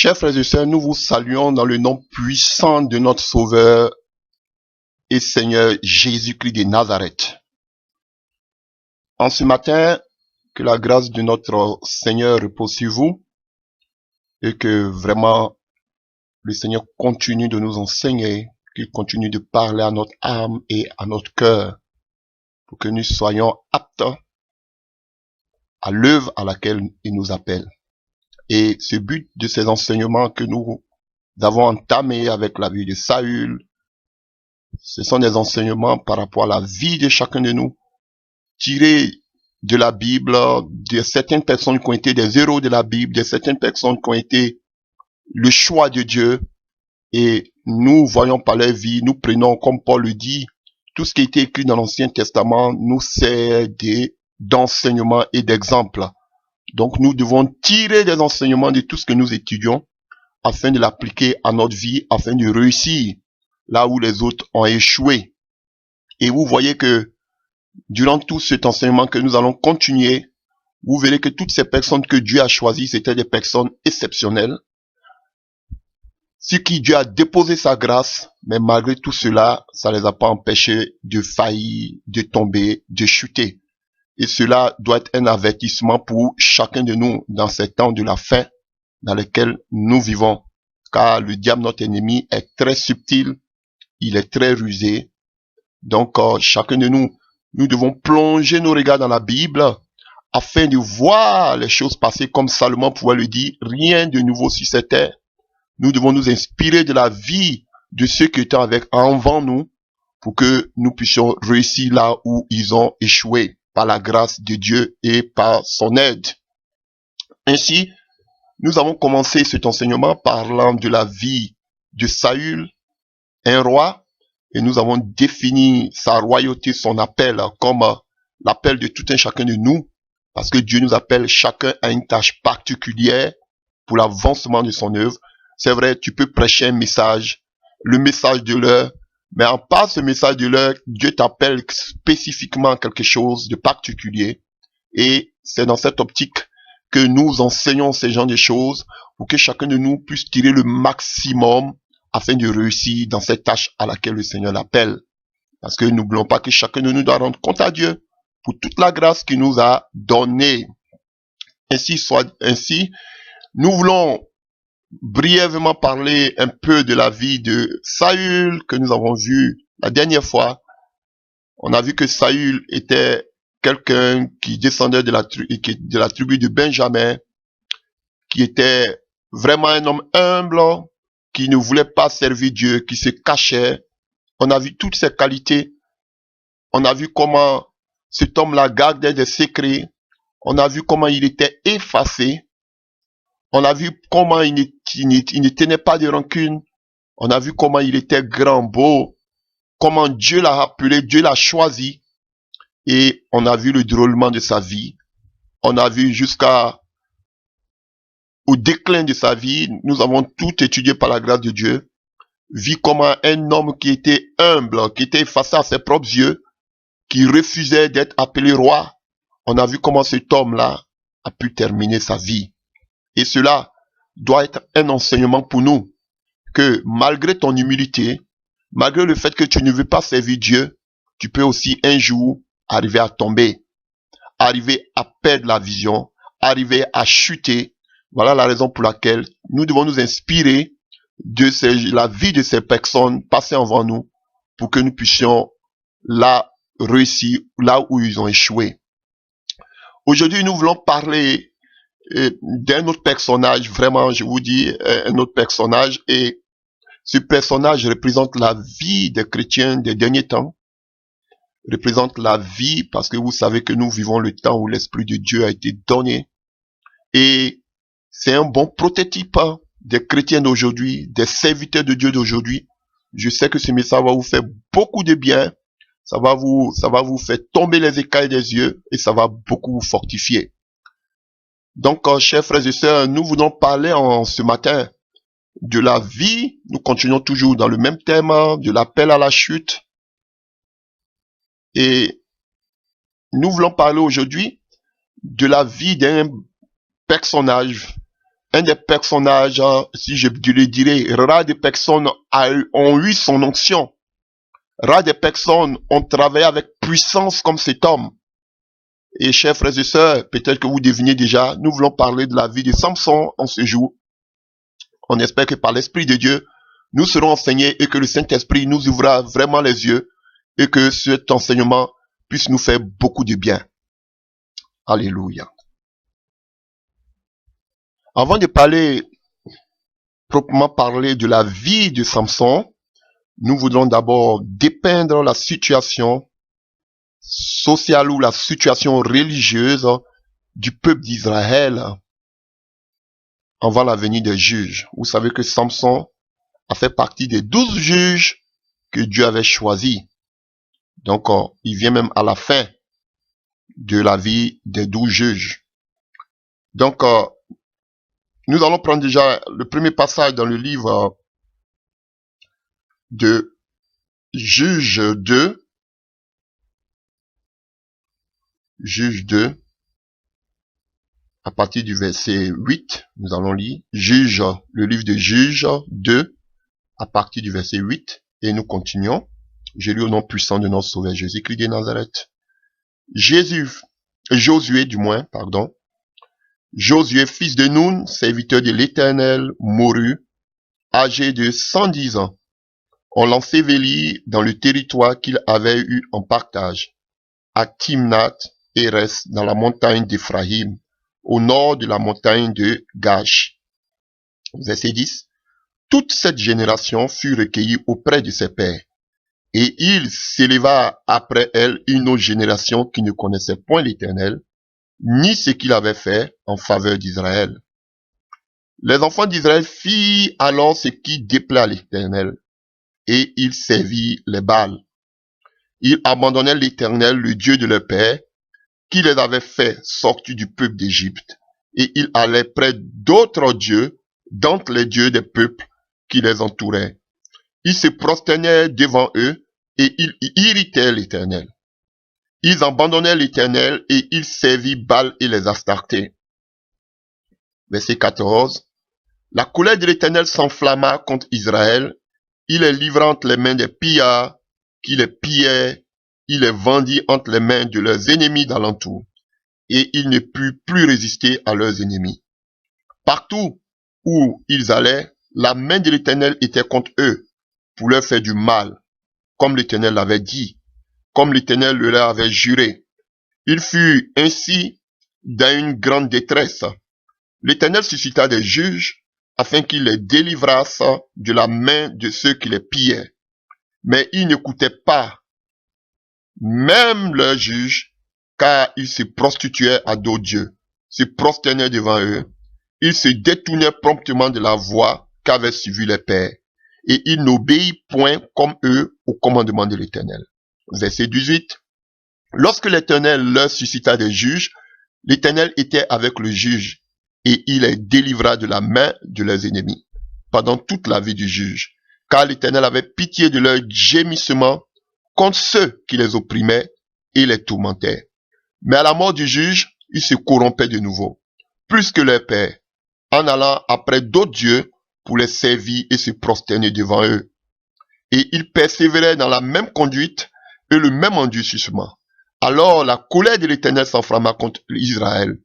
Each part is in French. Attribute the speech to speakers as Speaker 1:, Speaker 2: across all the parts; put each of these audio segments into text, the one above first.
Speaker 1: Chers frères et sœurs, nous vous saluons dans le nom puissant de notre Sauveur et Seigneur Jésus-Christ de Nazareth. En ce matin, que la grâce de notre Seigneur repose sur vous et que vraiment le Seigneur continue de nous enseigner, qu'il continue de parler à notre âme et à notre cœur pour que nous soyons aptes à l'œuvre à laquelle il nous appelle. Et ce but de ces enseignements que nous avons entamés avec la vie de Saül, ce sont des enseignements par rapport à la vie de chacun de nous, tirés de la Bible, de certaines personnes qui ont été des héros de la Bible, de certaines personnes qui ont été le choix de Dieu. Et nous voyons par leur vie, nous prenons, comme Paul le dit, tout ce qui a été écrit dans l'Ancien Testament nous sert d'enseignement et d'exemple. Donc nous devons tirer des enseignements de tout ce que nous étudions afin de l'appliquer à notre vie, afin de réussir là où les autres ont échoué. Et vous voyez que durant tout cet enseignement que nous allons continuer, vous verrez que toutes ces personnes que Dieu a choisies, c'était des personnes exceptionnelles, sur qui Dieu a déposé sa grâce, mais malgré tout cela, ça les a pas empêchés de faillir, de tomber, de chuter. Et cela doit être un avertissement pour chacun de nous dans ces temps de la fin dans lesquels nous vivons. Car le diable, notre ennemi, est très subtil, il est très rusé. Donc, chacun de nous, nous devons plonger nos regards dans la Bible afin de voir les choses passer comme Salomon pouvait le dire, rien de nouveau sur cette terre. Nous devons nous inspirer de la vie de ceux qui étaient avant nous pour que nous puissions réussir là où ils ont échoué par la grâce de Dieu et par son aide. Ainsi, nous avons commencé cet enseignement parlant de la vie de Saül, un roi, et nous avons défini sa royauté, son appel comme l'appel de tout un chacun de nous, parce que Dieu nous appelle chacun à une tâche particulière pour l'avancement de son œuvre. C'est vrai, tu peux prêcher un message, le message de l'heure, mais en part ce message de l'heure, Dieu t'appelle spécifiquement à quelque chose de particulier, et c'est dans cette optique que nous enseignons ces genres de choses pour que chacun de nous puisse tirer le maximum afin de réussir dans cette tâche à laquelle le Seigneur l'appelle. Parce que n'oublions pas que chacun de nous doit rendre compte à Dieu pour toute la grâce qu'il nous a donnée. Ainsi, nous voulons brièvement parler un peu de la vie de Saül que nous avons vu la dernière fois. On a vu que Saül était quelqu'un qui descendait de la tribu de Benjamin, qui était vraiment un homme humble, qui ne voulait pas servir Dieu, qui se cachait. On a vu toutes ses qualités. On a vu comment cet homme-là gardait des secrets. On a vu comment il était effacé. On a vu comment il ne tenait pas de rancune. On a vu comment il était grand, beau. Comment Dieu l'a appelé, Dieu l'a choisi. Et on a vu le déroulement de sa vie. On a vu jusqu'au déclin de sa vie. Nous avons tout étudié par la grâce de Dieu. Vu comment un homme qui était humble, qui était effacé à ses propres yeux, qui refusait d'être appelé roi. On a vu comment cet homme-là a pu terminer sa vie. Et cela doit être un enseignement pour nous, que malgré ton humilité, malgré le fait que tu ne veux pas servir Dieu, tu peux aussi un jour arriver à tomber, arriver à perdre la vision, arriver à chuter. Voilà la raison pour laquelle nous devons nous inspirer de la vie de ces personnes passées avant nous pour que nous puissions là réussir là où ils ont échoué. Aujourd'hui, nous voulons parler d'un autre personnage, vraiment, je vous dis, un autre personnage, et ce personnage représente la vie des chrétiens des derniers temps, représente la vie, parce que vous savez que nous vivons le temps où l'Esprit de Dieu a été donné, et c'est un bon prototype des chrétiens d'aujourd'hui, des serviteurs de Dieu d'aujourd'hui. Je sais que ce message va vous faire beaucoup de bien, ça va vous faire tomber les écailles des yeux, et ça va beaucoup vous fortifier. Donc, chers frères et sœurs, nous voulons parler ce matin de la vie. Nous continuons toujours dans le même thème, de l'appel à la chute. Et nous voulons parler aujourd'hui de la vie d'un personnage un des personnages, si je le dirais, rares des personnes ont eu son onction. Rares des personnes ont travaillé avec puissance comme cet homme. Et chers frères et sœurs, peut-être que vous devinez déjà, nous voulons parler de la vie de Samson en ce jour. On espère que par l'Esprit de Dieu, nous serons enseignés et que le Saint-Esprit nous ouvrira vraiment les yeux et que cet enseignement puisse nous faire beaucoup de bien. Alléluia. Avant de proprement parler de la vie de Samson, nous voudrons d'abord dépeindre la situation sociale ou la situation religieuse du peuple d'Israël avant la venue des juges. Vous savez que Samson a fait partie des 12 juges que Dieu avait choisis. Donc, il vient même à la fin de la vie des 12 juges. Donc, nous allons prendre déjà le premier passage dans le livre de Juge 2. Juge 2. À partir du verset 8, nous allons lire le livre de Juge 2, à partir du verset 8, et nous continuons. Je lis au nom puissant de notre Sauveur Jésus-Christ de Nazareth. Josué, fils de Nun, serviteur de l'Éternel, mourut, âgé de 110 ans. On l'ensevelit dans le territoire qu'il avait eu en partage, à Timnath-Héres, dans la montagne d'Éphraïm, au nord de la montagne de Gash. Verset 10. Toute cette génération fut recueillie auprès de ses pères, et il s'éleva après elle une autre génération qui ne connaissait point l'Éternel, ni ce qu'il avait fait en faveur d'Israël. Les enfants d'Israël firent alors ce qui déplaît à l'Éternel, et ils servirent les Baals. Ils abandonnèrent l'Éternel, le Dieu de leur père, qui les avait fait sortir du peuple d'Égypte, et ils allaient près d'autres dieux, d'entre les dieux des peuples qui les entouraient. Ils se prosternèrent devant eux, et ils irritèrent l'Éternel. Ils abandonnèrent l'Éternel, et ils servirent Baal et les Astartés. Verset 14. La colère de l'Éternel s'enflamma contre Israël, il les livra entre les mains des pillards, qui les pillèrent, il les vendit entre les mains de leurs ennemis d'alentour, et ils ne purent plus résister à leurs ennemis. Partout où ils allaient, la main de l'Éternel était contre eux, pour leur faire du mal, comme l'Éternel l'avait dit, comme l'Éternel le leur avait juré. Ils furent ainsi dans une grande détresse. L'Éternel suscita des juges, afin qu'ils les délivrassent de la main de ceux qui les pillaient. Mais ils n'écoutaient pas, même leurs juges, car ils se prostituaient à d'autres dieux, se prosternaient devant eux. Ils se détournaient promptement de la voie qu'avaient suivi les pères, et ils n'obéissent point comme eux au commandement de l'Éternel. Verset 18. Lorsque l'Éternel leur suscita des juges, l'Éternel était avec le juge, et il les délivra de la main de leurs ennemis, pendant toute la vie du juge, car l'Éternel avait pitié de leurs gémissements contre ceux qui les opprimaient et les tourmentaient. Mais à la mort du juge, ils se corrompaient de nouveau, plus que leurs pères, en allant après d'autres dieux pour les servir et se prosterner devant eux. Et ils persévéraient dans la même conduite et le même endurcissement. Alors la colère de l'Éternel s'enflamma contre Israël.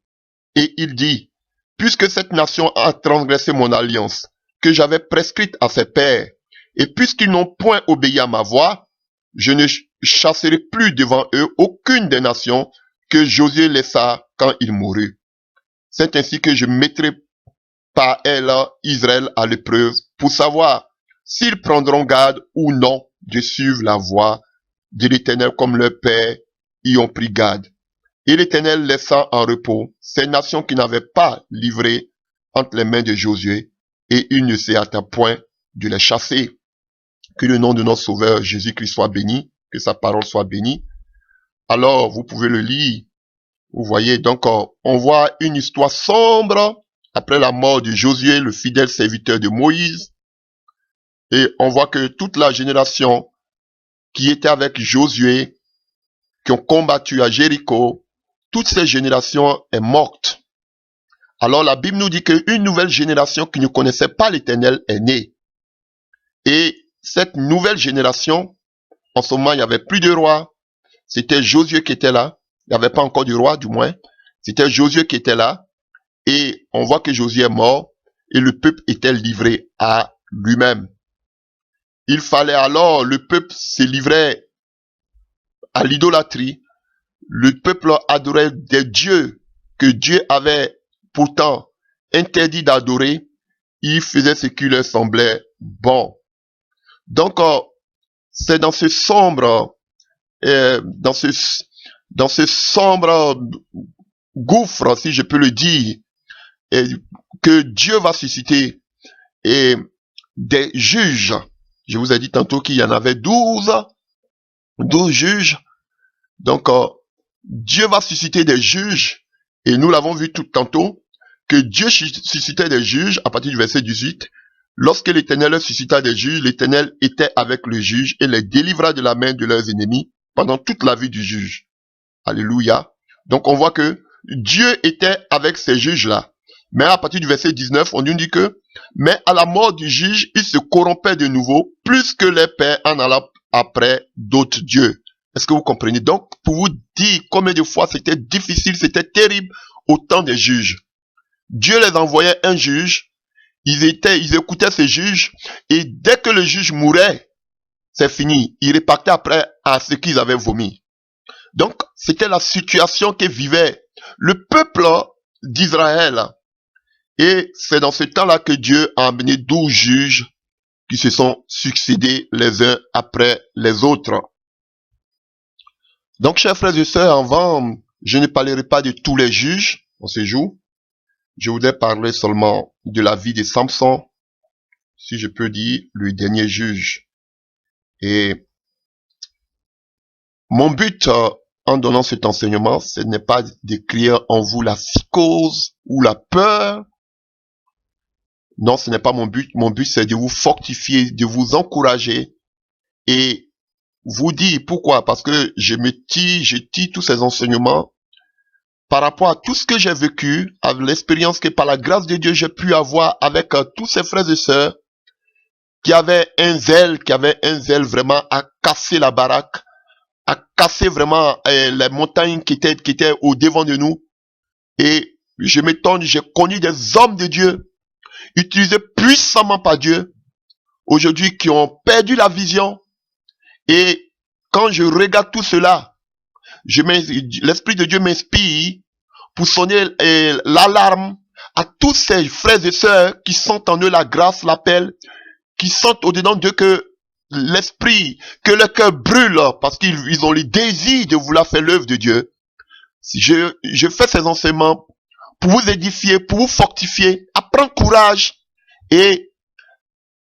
Speaker 1: Et il dit, puisque cette nation a transgressé mon alliance, que j'avais prescrite à ses pères, et puisqu'ils n'ont point obéi à ma voix, je ne chasserai plus devant eux aucune des nations que Josué laissa quand il mourut. C'est ainsi que je mettrai par elle Israël à l'épreuve pour savoir s'ils prendront garde ou non de suivre la voie de l'Éternel comme leurs pères y ont pris garde. Et l'Éternel laissa en repos ces nations qui n'avaient pas livré entre les mains de Josué, et il ne s'y hâta point de les chasser. Que le nom de notre Sauveur Jésus-Christ soit béni, que sa parole soit bénie. Alors, vous pouvez le lire. Vous voyez, donc, on voit une histoire sombre après la mort de Josué, le fidèle serviteur de Moïse. Et on voit que toute la génération qui était avec Josué, qui ont combattu à Jéricho, toute cette génération est morte. Alors la Bible nous dit qu'une nouvelle génération qui ne connaissait pas l'Éternel est née. Et cette nouvelle génération, en ce moment, il n'y avait plus de roi. C'était Josué qui était là. Il n'y avait pas encore de roi, du moins. C'était Josué qui était là. Et on voit que Josué est mort et le peuple était livré à lui-même. Il fallait alors, le peuple se livrait à l'idolâtrie. Le peuple adorait des dieux que Dieu avait pourtant interdit d'adorer. Il faisait ce qui leur semblait bon. Donc, c'est dans ce sombre, dans ce sombre gouffre, si je peux le dire, que Dieu va susciter des juges. Je vous ai dit tantôt qu'il y en avait 12 juges. Donc, Dieu va susciter des juges, et nous l'avons vu tout tantôt, que Dieu suscitait des juges à partir du verset 18. Lorsque l'Éternel suscita des juges, l'Éternel était avec le juge et les délivra de la main de leurs ennemis pendant toute la vie du juge. Alléluia. Donc on voit que Dieu était avec ces juges-là. Mais à partir du verset 19, on nous dit que, mais à la mort du juge, il se corrompait de nouveau, plus que les pères en allant après d'autres dieux. Est-ce que vous comprenez? Donc, pour vous dire combien de fois c'était difficile, c'était terrible au temps des juges. Dieu les envoyait un juge, ils écoutaient ces juges, et dès que le juge mourait, c'est fini. Ils repartaient après à ce qu'ils avaient vomi. Donc, c'était la situation que vivait le peuple d'Israël. Et c'est dans ce temps-là que Dieu a amené 12 juges qui se sont succédés les uns après les autres. Donc, chers frères et sœurs, avant, je ne parlerai pas de tous les juges en ce jour. Je voudrais parler seulement de la vie de Samson, si je peux dire, le dernier juge. Et mon but en donnant cet enseignement, ce n'est pas d'écrire en vous la psychose ou la peur. Non, ce n'est pas mon but. Mon but, c'est de vous fortifier, de vous encourager et vous dire pourquoi. Parce que je tire tous ces enseignements par rapport à tout ce que j'ai vécu, à l'expérience que par la grâce de Dieu, j'ai pu avoir avec tous ces frères et sœurs qui avaient un zèle vraiment à casser la baraque, à casser vraiment les montagnes qui étaient au devant de nous. Et je m'étonne, j'ai connu des hommes de Dieu, utilisés puissamment par Dieu, aujourd'hui qui ont perdu la vision. Et quand je regarde tout cela, l'Esprit de Dieu m'inspire pour sonner l'alarme à tous ces frères et sœurs qui sentent en eux la grâce, l'appel, qui sentent au-dedans d'eux que l'esprit, que le cœur brûle parce qu'ils ont le désir de vouloir faire l'œuvre de Dieu. Je fais ces enseignements pour vous édifier, pour vous fortifier, à prendre courage et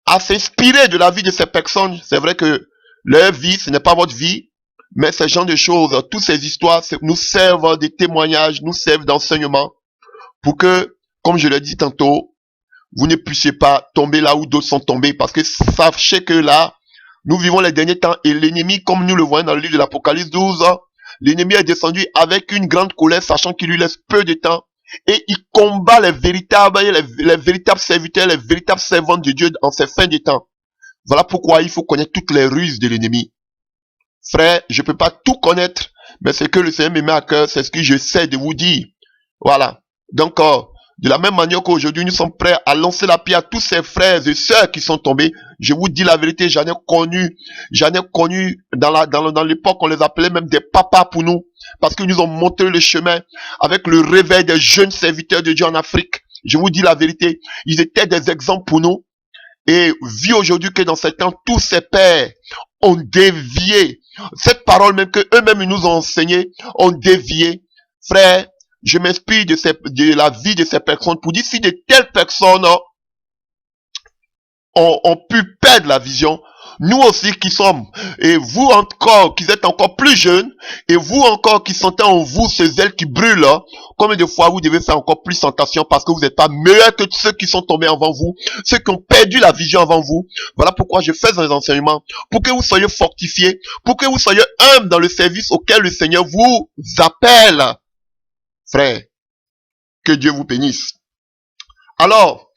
Speaker 1: à s'inspirer de la vie de ces personnes. C'est vrai que leur vie, ce n'est pas votre vie, mais ces genres de choses, toutes ces histoires nous servent de témoignages, nous servent d'enseignement pour que, comme je l'ai dit tantôt, vous ne puissiez pas tomber là où d'autres sont tombés, parce que sachez que là, nous vivons les derniers temps et l'ennemi, comme nous le voyons dans le livre de l'Apocalypse 12, l'ennemi est descendu avec une grande colère, sachant qu'il lui laisse peu de temps, et il combat les véritables serviteurs, les véritables servants de Dieu en ces fins de temps. Voilà pourquoi il faut connaître toutes les ruses de l'ennemi. Frère, je ne peux pas tout connaître, mais ce que le Seigneur me met à cœur, c'est ce que j'essaie de vous dire. Voilà. Donc, de la même manière qu'aujourd'hui, nous sommes prêts à lancer la pierre à tous ces frères et sœurs qui sont tombés. Je vous dis la vérité, j'en ai connu dans l'époque, on les appelait même des papas pour nous, parce qu'ils nous ont montré le chemin avec le réveil des jeunes serviteurs de Dieu en Afrique. Je vous dis la vérité, ils étaient des exemples pour nous. Et vu aujourd'hui que dans ces temps, tous ces pères ont dévié. Cette parole même que eux-mêmes nous ont enseigné, ont dévié. Frère, je m'inspire de la vie de ces personnes pour dire si de telles personnes ont pu perdre la vision, nous aussi qui sommes, et vous encore, qui êtes encore plus jeunes, et vous encore qui sentez en vous ce zèle qui brûle, combien de fois vous devez faire encore plus attention parce que vous n'êtes pas meilleur que ceux qui sont tombés avant vous, ceux qui ont perdu la vision avant vous. Voilà pourquoi je fais des enseignements, pour que vous soyez fortifiés, pour que vous soyez humbles dans le service auquel le Seigneur vous appelle. Frère, que Dieu vous bénisse. Alors,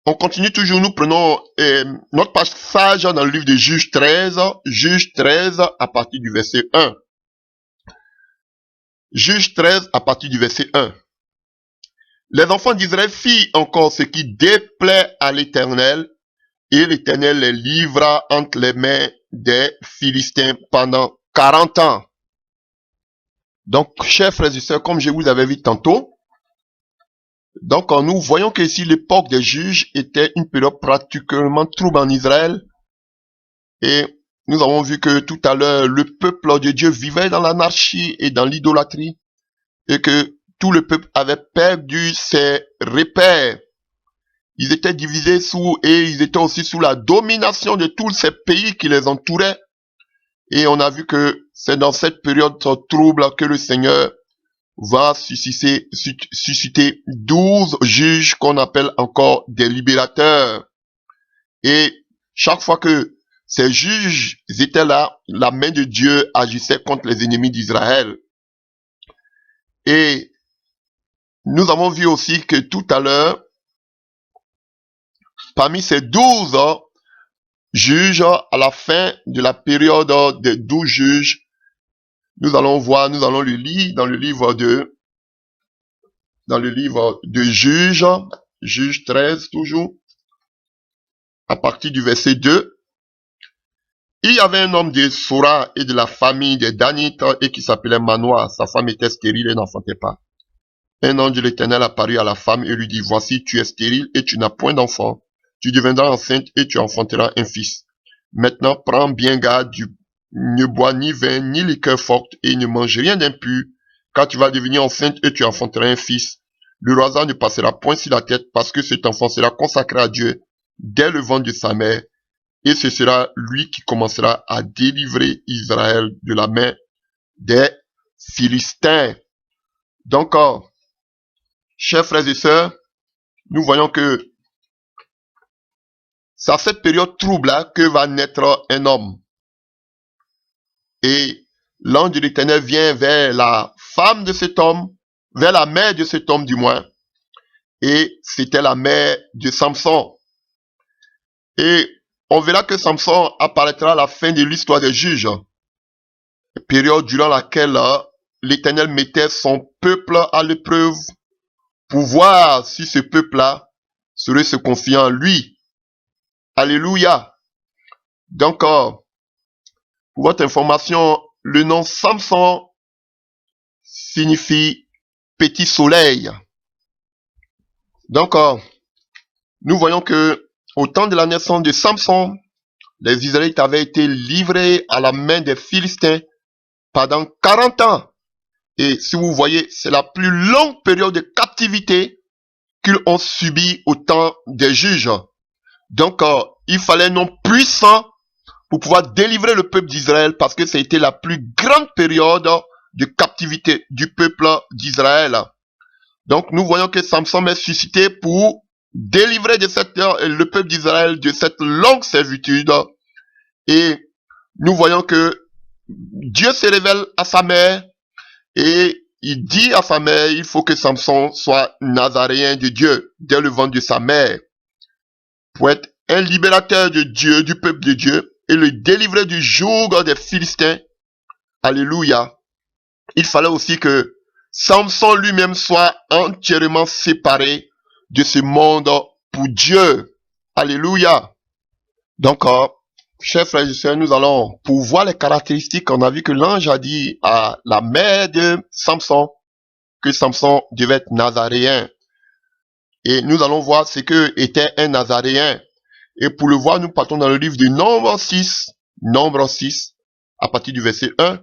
Speaker 1: on continue toujours, nous prenons notre passage dans le livre de Juge 13 à partir du verset 1. Juge 13 à partir du verset 1. Les enfants d'Israël firent encore ce qui déplaît à l'Éternel, et l'Éternel les livra entre les mains des Philistins pendant 40 ans. Donc, chers frères et sœurs, comme je vous avais dit tantôt, donc nous voyons que ici l'époque des juges était une période particulièrement trouble en Israël. Et nous avons vu que tout à l'heure, le peuple de Dieu vivait dans l'anarchie et dans l'idolâtrie. Et que tout le peuple avait perdu ses repères. Ils étaient divisés et ils étaient aussi sous la domination de tous ces pays qui les entouraient. Et on a vu que c'est dans cette période trouble que le Seigneur va susciter 12 juges qu'on appelle encore des libérateurs. Et chaque fois que ces juges étaient là, la main de Dieu agissait contre les ennemis d'Israël. Et nous avons vu aussi que tout à l'heure, parmi ces 12 juges, à la fin de la période des 12 juges, nous allons le lire dans le livre de Juges, Juge 13 toujours, à partir du verset 2. Il y avait un homme de Sora et de la famille des Danites et qui s'appelait Manoah. Sa femme était stérile et n'enfantait pas. Un ange de l'Éternel apparut à la femme et lui dit, voici, tu es stérile et tu n'as point d'enfant. Tu deviendras enceinte et tu enfanteras un fils. Maintenant, prends bien garde, ne bois ni vin, ni liqueur forte et ne mange rien d'impur, car tu vas devenir enceinte et tu enfanteras un fils. Le rosan ne passera point sur la tête parce que cet enfant sera consacré à Dieu dès le ventre de sa mère. Et ce sera lui qui commencera à délivrer Israël de la main des Philistins. Donc, chers frères et sœurs, nous voyons que c'est à cette période trouble-là que va naître un homme. Et l'ange de l'Éternel vient vers la femme de cet homme, vers la mère de cet homme du moins. Et c'était la mère de Samson. Et on verra que Samson apparaîtra à la fin de l'histoire des juges. Période durant laquelle l'Éternel mettait son peuple à l'épreuve pour voir si ce peuple-là serait se confier en lui. Alléluia. Donc, pour votre information, le nom Samson signifie petit soleil. Donc, nous voyons que au temps de la naissance de Samson, les Israélites avaient été livrés à la main des Philistins pendant 40 ans. Et si vous voyez, c'est la plus longue période de captivité qu'ils ont subi au temps des juges. Donc, il fallait un nom puissant pour pouvoir délivrer le peuple d'Israël parce que c'était la plus grande période de captivité du peuple d'Israël. Donc, nous voyons que Samson est suscité pour délivrer le peuple d'Israël de cette longue servitude. Et nous voyons que Dieu se révèle à sa mère et il dit à sa mère, il faut que Samson soit nazaréen de Dieu dès le ventre de sa mère pour être un libérateur de Dieu, du peuple de Dieu et le délivrer du joug des Philistins. Alléluia. Il fallait aussi que Samson lui-même soit entièrement séparé de ce monde pour Dieu. Alléluia. Donc, chers frères et sœurs, nous allons, pour voir les caractéristiques, on a vu que l'ange a dit à la mère de Samson que Samson devait être nazaréen. Et nous allons voir ce que était un nazaréen. Et pour le voir, nous partons dans le livre de Nombre 6, à partir du verset 1.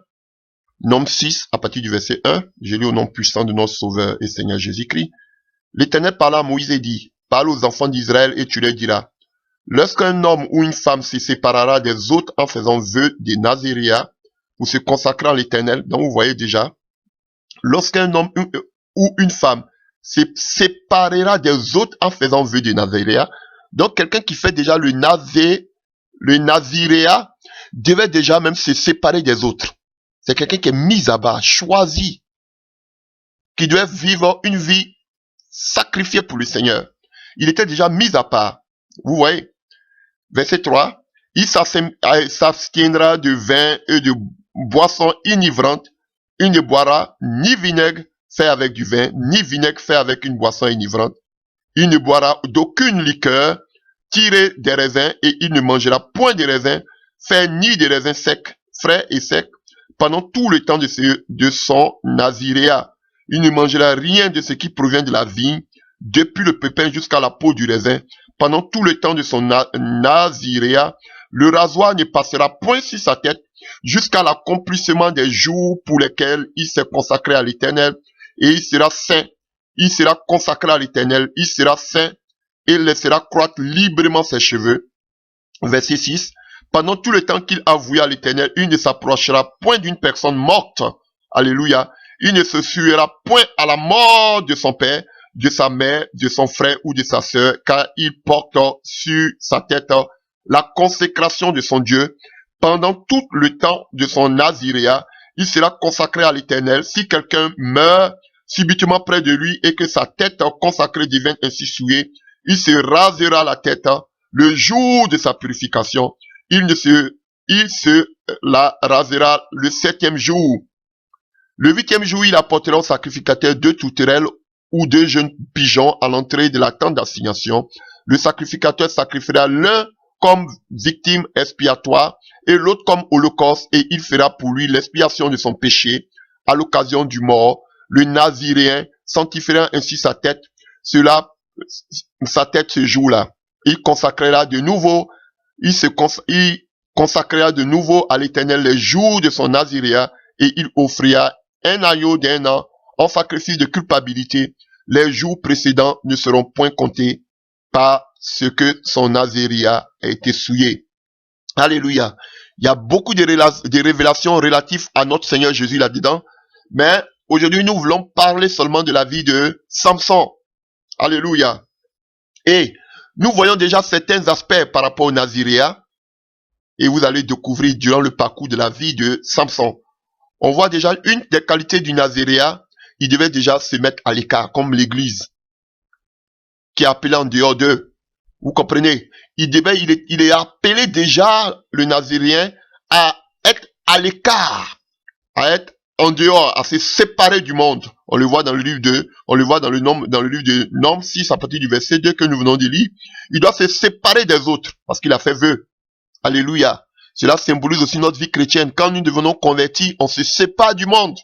Speaker 1: Nombre 6, à partir du verset 1. Je lis au nom puissant de notre Sauveur et Seigneur Jésus-Christ. L'Éternel parla à Moïse et dit, parle aux enfants d'Israël et tu leur diras, lorsqu'un homme ou une femme se séparera des autres en faisant vœu de Naziréa pour se consacrer à l'Éternel, donc vous voyez déjà, lorsqu'un homme ou une femme se séparera des autres en faisant vœu de Naziréa, donc quelqu'un qui fait déjà le Naziréa devait déjà même se séparer des autres. C'est quelqu'un qui est mis à bas, choisi, qui doit vivre une vie sacrifié pour le Seigneur. Il était déjà mis à part. Vous voyez? Verset 3. Il s'abstiendra de vin et de boissons enivrantes. Il ne boira ni vinaigre fait avec du vin, ni vinaigre fait avec une boisson enivrante. Il ne boira d'aucune liqueur tirée des raisins et il ne mangera point de raisins faits ni de raisins secs, frais et secs, pendant tout le temps de son naziréat. Il ne mangera rien de ce qui provient de la vigne, depuis le pépin jusqu'à la peau du raisin. Pendant tout le temps de son naziréat, le rasoir ne passera point sur sa tête jusqu'à l'accomplissement des jours pour lesquels il s'est consacré à l'Éternel, et il sera saint. Il sera consacré à l'Éternel, il sera saint et laissera croître librement ses cheveux. Verset 6. Pendant tout le temps qu'il a voué à l'Éternel, il ne s'approchera point d'une personne morte. Alléluia. Il ne se suera point à la mort de son père, de sa mère, de son frère ou de sa sœur, car il porte sur sa tête la consécration de son Dieu. Pendant tout le temps de son naziréat, il sera consacré à l'Éternel. Si quelqu'un meurt subitement près de lui et que sa tête consacrée devienne ainsi souillée, il se rasera la tête le jour de sa purification. Il se la rasera le 7e jour. Le 8e jour, il apportera au sacrificateur 2 tourterelles ou 2 jeunes pigeons à l'entrée de la tente d'assignation. Le sacrificateur sacrifiera l'un comme victime expiatoire et l'autre comme holocauste, et il fera pour lui l'expiation de son péché à l'occasion du mort. Le naziréen sanctifiera ainsi sa tête ce jour-là. Il consacrera de nouveau, il consacrera de nouveau à l'Éternel les jours de son naziréat, et il offrira un agneau d'1 an en sacrifice de culpabilité. Les jours précédents ne seront point comptés parce que son naziréat a été souillé. Alléluia. Il y a beaucoup de révélations relatives à notre Seigneur Jésus là-dedans, mais aujourd'hui nous voulons parler seulement de la vie de Samson. Alléluia. Et nous voyons déjà certains aspects par rapport au naziréat, et vous allez découvrir durant le parcours de la vie de Samson. On voit déjà une des qualités du naziréat, il devait déjà se mettre à l'écart, comme l'église, qui est appelée en dehors d'eux. Vous comprenez? Il est appelé déjà, le naziréen, à être à l'écart, à être en dehors, à se séparer du monde. On le voit dans le livre 2, on le voit dans le livre de Nombres 6, à partir du verset 2 que nous venons de lire. Il doit se séparer des autres, parce qu'il a fait vœu. Alléluia. Cela symbolise aussi notre vie chrétienne. Quand nous devenons convertis, on se sépare du monde.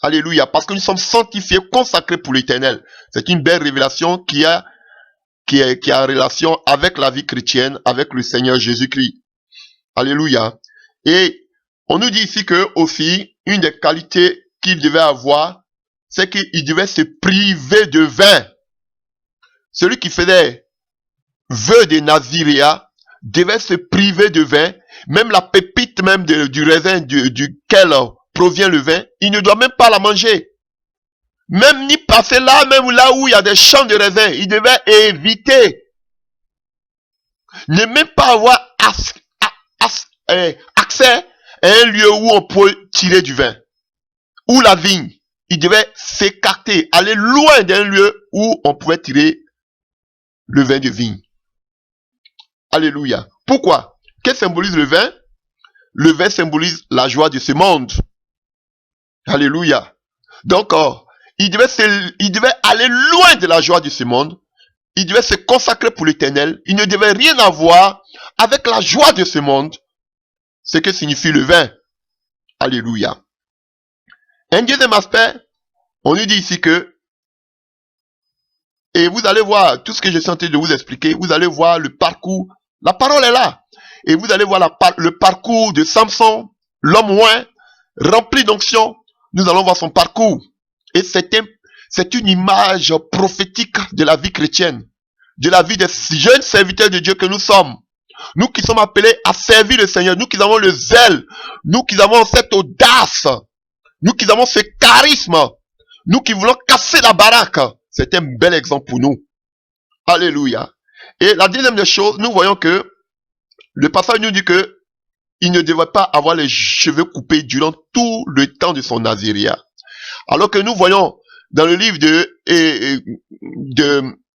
Speaker 1: Alléluia. Parce que nous sommes sanctifiés, consacrés pour l'Éternel. C'est une belle révélation qui a relation avec la vie chrétienne, avec le Seigneur Jésus-Christ. Alléluia. Et on nous dit ici que aussi, une des qualités qu'il devait avoir, c'est qu'il devait se priver de vin. Celui qui faisait vœu de naziréat devait se priver de vin, même la pépite même du raisin duquel provient le vin, il ne doit même pas la manger. Même ni passer là, même là où il y a des champs de raisins, il devait éviter. Ne même pas avoir accès à un lieu où on peut tirer du vin. Ou la vigne. Il devait s'écarter, aller loin d'un lieu où on pouvait tirer le vin de vigne. Alléluia. Pourquoi? Qu'est-ce que symbolise le vin? Le vin symbolise la joie de ce monde. Alléluia. Donc, il devait aller loin de la joie de ce monde. Il devait se consacrer pour l'Éternel. Il ne devait rien avoir avec la joie de ce monde. Ce que signifie le vin. Alléluia. Un deuxième aspect, on nous dit ici que, et vous allez voir tout ce que je suis en train de vous expliquer, vous allez voir le parcours, la parole est là. Et vous allez voir le parcours de Samson, l'homme oint, rempli d'onction. Nous allons voir son parcours. Et c'est une image prophétique de la vie chrétienne, de la vie des jeunes serviteurs de Dieu que nous sommes. Nous qui sommes appelés à servir le Seigneur, nous qui avons le zèle, nous qui avons cette audace, nous qui avons ce charisme, nous qui voulons casser la baraque. C'est un bel exemple pour nous. Alléluia. Et la deuxième des choses, nous voyons que le passage nous dit que il ne devait pas avoir les cheveux coupés durant tout le temps de son naziréat. Alors que nous voyons dans le livre de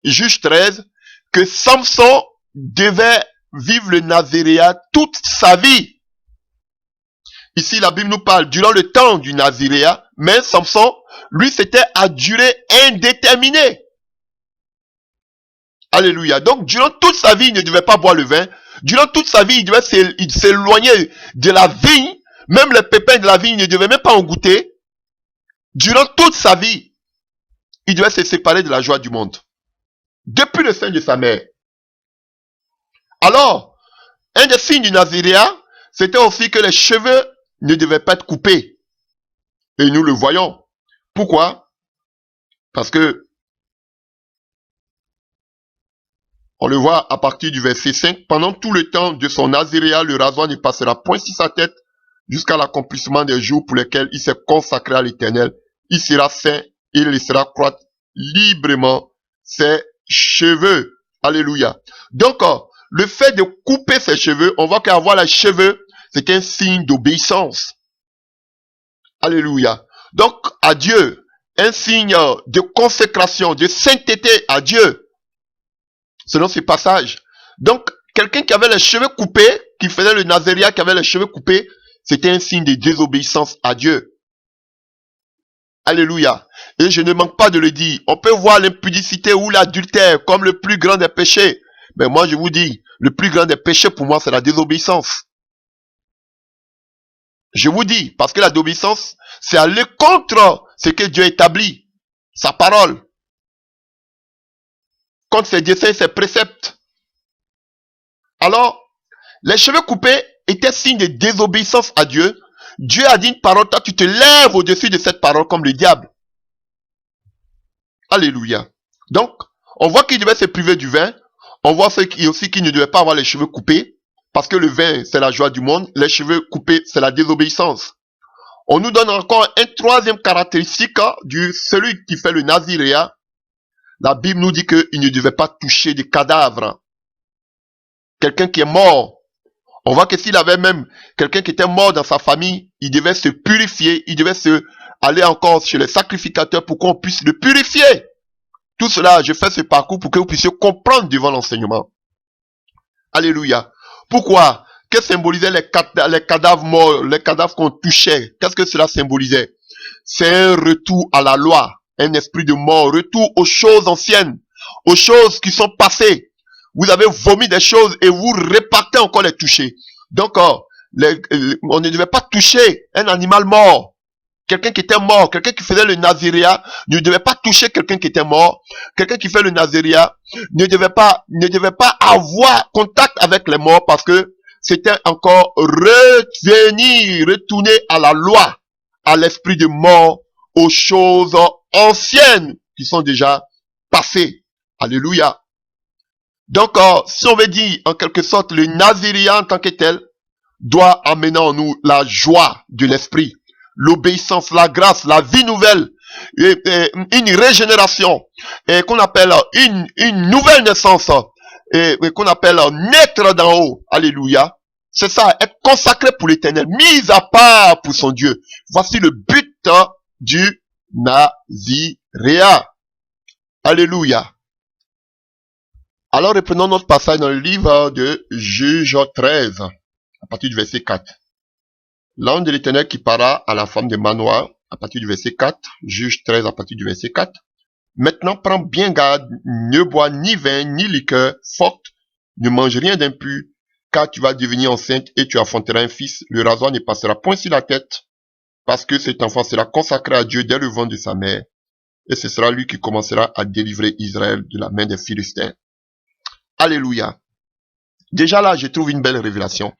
Speaker 1: Juge 13, que Samson devait vivre le naziréat toute sa vie. Ici, la Bible nous parle durant le temps du naziréat, mais Samson, lui, c'était à durée indéterminée. Alléluia. Donc, durant toute sa vie, il ne devait pas boire le vin. Durant toute sa vie, il devait s'éloigner de la vigne. Même les pépins de la vigne, il ne devait même pas en goûter. Durant toute sa vie, il devait se séparer de la joie du monde. Depuis le sein de sa mère. Alors, un des signes du naziréat, c'était aussi que les cheveux ne devaient pas être coupés. Et nous le voyons. Pourquoi? Parce que on le voit à partir du verset 5. Pendant tout le temps de son naziréat, le rasoir ne passera point sur sa tête jusqu'à l'accomplissement des jours pour lesquels il s'est consacré à l'Éternel. Il sera saint et il laissera croître librement ses cheveux. Alléluia. Donc, le fait de couper ses cheveux, on voit qu'avoir les cheveux, c'est un signe d'obéissance. Alléluia. Donc, à Dieu, un signe de consécration, de sainteté à Dieu. Selon ce passage. Donc, quelqu'un qui avait les cheveux coupés, qui faisait le naziréat, qui avait les cheveux coupés, c'était un signe de désobéissance à Dieu. Alléluia. Et je ne manque pas de le dire. On peut voir l'impudicité ou l'adultère comme le plus grand des péchés. Mais moi, je vous dis, le plus grand des péchés pour moi, c'est la désobéissance. Je vous dis, parce que la désobéissance, c'est aller contre ce que Dieu établit. Sa parole. Contre ses desseins et ses préceptes. Alors, les cheveux coupés étaient signe de désobéissance à Dieu. Dieu a dit une parole, toi tu te lèves au-dessus de cette parole comme le diable. Alléluia. Donc, on voit qu'il devait se priver du vin. On voit aussi qu'il ne devait pas avoir les cheveux coupés. Parce que le vin, c'est la joie du monde. Les cheveux coupés, c'est la désobéissance. On nous donne encore un troisième caractéristique de celui qui fait le naziréat. La Bible nous dit qu'il ne devait pas toucher des cadavres. Quelqu'un qui est mort. On voit que s'il avait même quelqu'un qui était mort dans sa famille, il devait se purifier, il devait aller encore chez les sacrificateurs pour qu'on puisse le purifier. Tout cela, je fais ce parcours pour que vous puissiez comprendre devant l'enseignement. Alléluia. Pourquoi? Que symbolisaient les cadavres morts, les cadavres qu'on touchait? Qu'est-ce que cela symbolisait? C'est un retour à la loi, un esprit de mort, retour aux choses anciennes, aux choses qui sont passées. Vous avez vomi des choses et vous repartez encore les toucher. Donc, on ne devait pas toucher un animal mort. Quelqu'un qui était mort, quelqu'un qui faisait le naziréat, ne devait pas toucher quelqu'un qui était mort. Quelqu'un qui fait le naziréat ne devait pas avoir contact avec les morts parce que c'était encore retourner à la loi, à l'esprit de mort, aux choses anciennes qui sont déjà passées. Alléluia. Donc, si on veut dire, en quelque sorte, le naziréat en tant que tel doit amener en nous la joie de l'esprit, l'obéissance, la grâce, la vie nouvelle, une régénération, qu'on appelle une nouvelle naissance, qu'on appelle naître d'en haut. Alléluia. C'est ça, être consacré pour l'Éternel, mis à part pour son Dieu. Voici le but du naziréat. Alléluia. Alors, reprenons notre passage dans le livre de Juge 13, à partir du verset 4. L'ange de l'Éternel qui parla à la femme de Manoah, à partir du verset 4, Juge 13, à partir du verset 4. Maintenant, prends bien garde, ne bois ni vin, ni liqueur forte, ne mange rien d'impur, car tu vas devenir enceinte et tu enfanteras un fils. Le rasoir ne passera point sur la tête, parce que cet enfant sera consacré à Dieu dès le ventre de sa mère, et ce sera lui qui commencera à délivrer Israël de la main des Philistins. Alléluia. Déjà là, je trouve une belle révélation.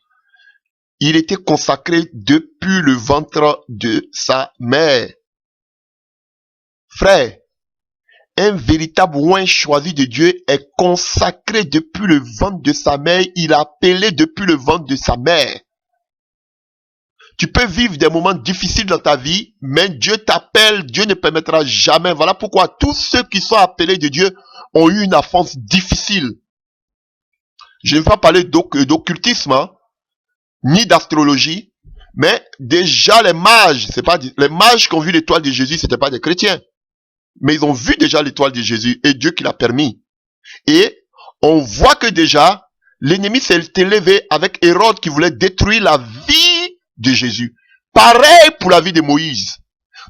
Speaker 1: Il était consacré depuis le ventre de sa mère. Frère, un véritable oint choisi de Dieu est consacré depuis le ventre de sa mère. Il est appelé depuis le ventre de sa mère. Tu peux vivre des moments difficiles dans ta vie, mais Dieu t'appelle, Dieu ne permettra jamais. Voilà pourquoi tous ceux qui sont appelés de Dieu ont eu une enfance difficile. Je ne vais pas parler d'occultisme, hein, ni d'astrologie, mais déjà les mages, c'est pas les mages qui ont vu l'étoile de Jésus, c'était pas des chrétiens. mais ils ont vu déjà l'étoile de Jésus et Dieu qui l'a permis. Et on voit que déjà, l'ennemi s'est élevé avec Hérode qui voulait détruire la vie de Jésus. Pareil pour la vie de Moïse.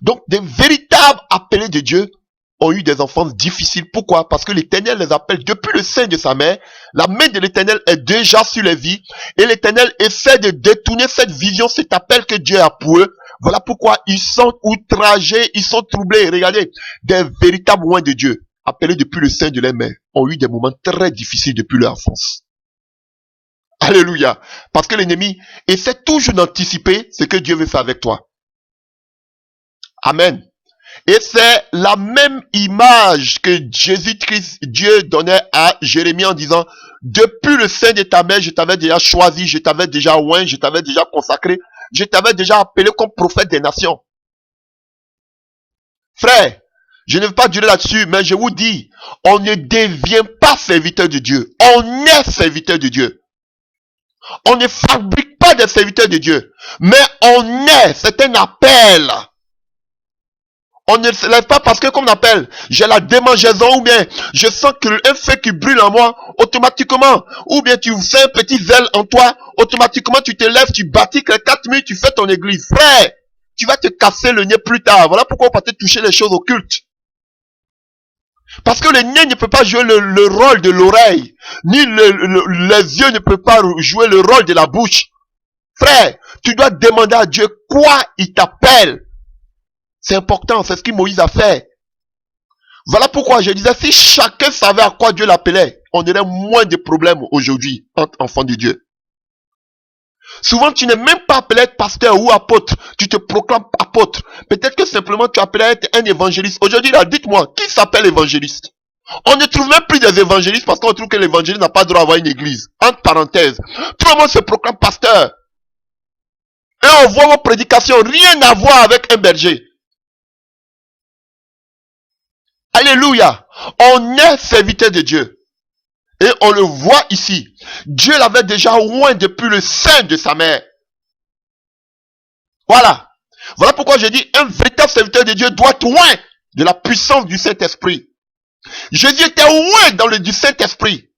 Speaker 1: Donc, des véritables appelés de Dieu ont eu des enfances difficiles. Pourquoi? Parce que l'Éternel les appelle depuis le sein de sa mère. La main de l'Éternel est déjà sur les vies. Et l'Éternel essaie de détourner cette vision, cet appel que Dieu a pour eux. Voilà pourquoi ils sont outragés, ils sont troublés. Regardez, des véritables loin de Dieu, appelés depuis le sein de leur mère, ont eu des moments très difficiles depuis leur enfance. Alléluia. Parce que l'ennemi essaie toujours d'anticiper ce que Dieu veut faire avec toi. Amen. Et c'est la même image que Jésus-Christ, Dieu donnait à Jérémie en disant, depuis le sein de ta mère, je t'avais déjà choisi, je t'avais déjà oint, je t'avais déjà consacré, je t'avais déjà appelé comme prophète des nations. Frère, je ne veux pas durer là-dessus, mais je vous dis, on ne devient pas serviteur de Dieu. On est serviteur de Dieu. On ne fabrique pas des serviteurs de Dieu. Mais on est, c'est un appel. On ne se lève pas parce que, comme on appelle, j'ai la démangeaison ou bien je sens un feu qui brûle en moi, automatiquement. Ou bien tu fais un petit zèle en toi, automatiquement tu te lèves, tu bâtis les 4 minutes, tu fais ton église. Frère, tu vas te casser le nez plus tard. Voilà pourquoi on va te toucher les choses occultes. Parce que le nez ne peut pas jouer le rôle de l'oreille, ni les yeux ne peuvent pas jouer le rôle de la bouche. Frère, tu dois demander à Dieu quoi il t'appelle. C'est important, c'est ce que Moïse a fait. Voilà pourquoi je disais, si chacun savait à quoi Dieu l'appelait, on aurait moins de problèmes aujourd'hui entre enfants de Dieu. Souvent, tu n'es même pas appelé à être pasteur ou apôtre. Tu te proclames apôtre. Peut-être que simplement tu es appelé à être un évangéliste. Aujourd'hui, là, dites-moi, qui s'appelle évangéliste? On ne trouve même plus des évangélistes parce qu'on trouve que l'évangéliste n'a pas le droit d'avoir une église. Entre parenthèses. Tout le monde se proclame pasteur. Et on voit vos prédications, rien à voir avec un berger. Alléluia. On est serviteur de Dieu. Et on le voit ici. Dieu l'avait déjà oint depuis le sein de sa mère. Voilà. Voilà pourquoi je dis, un véritable serviteur de Dieu doit être oint de la puissance du Saint-Esprit. Jésus était oint dans le du Saint-Esprit.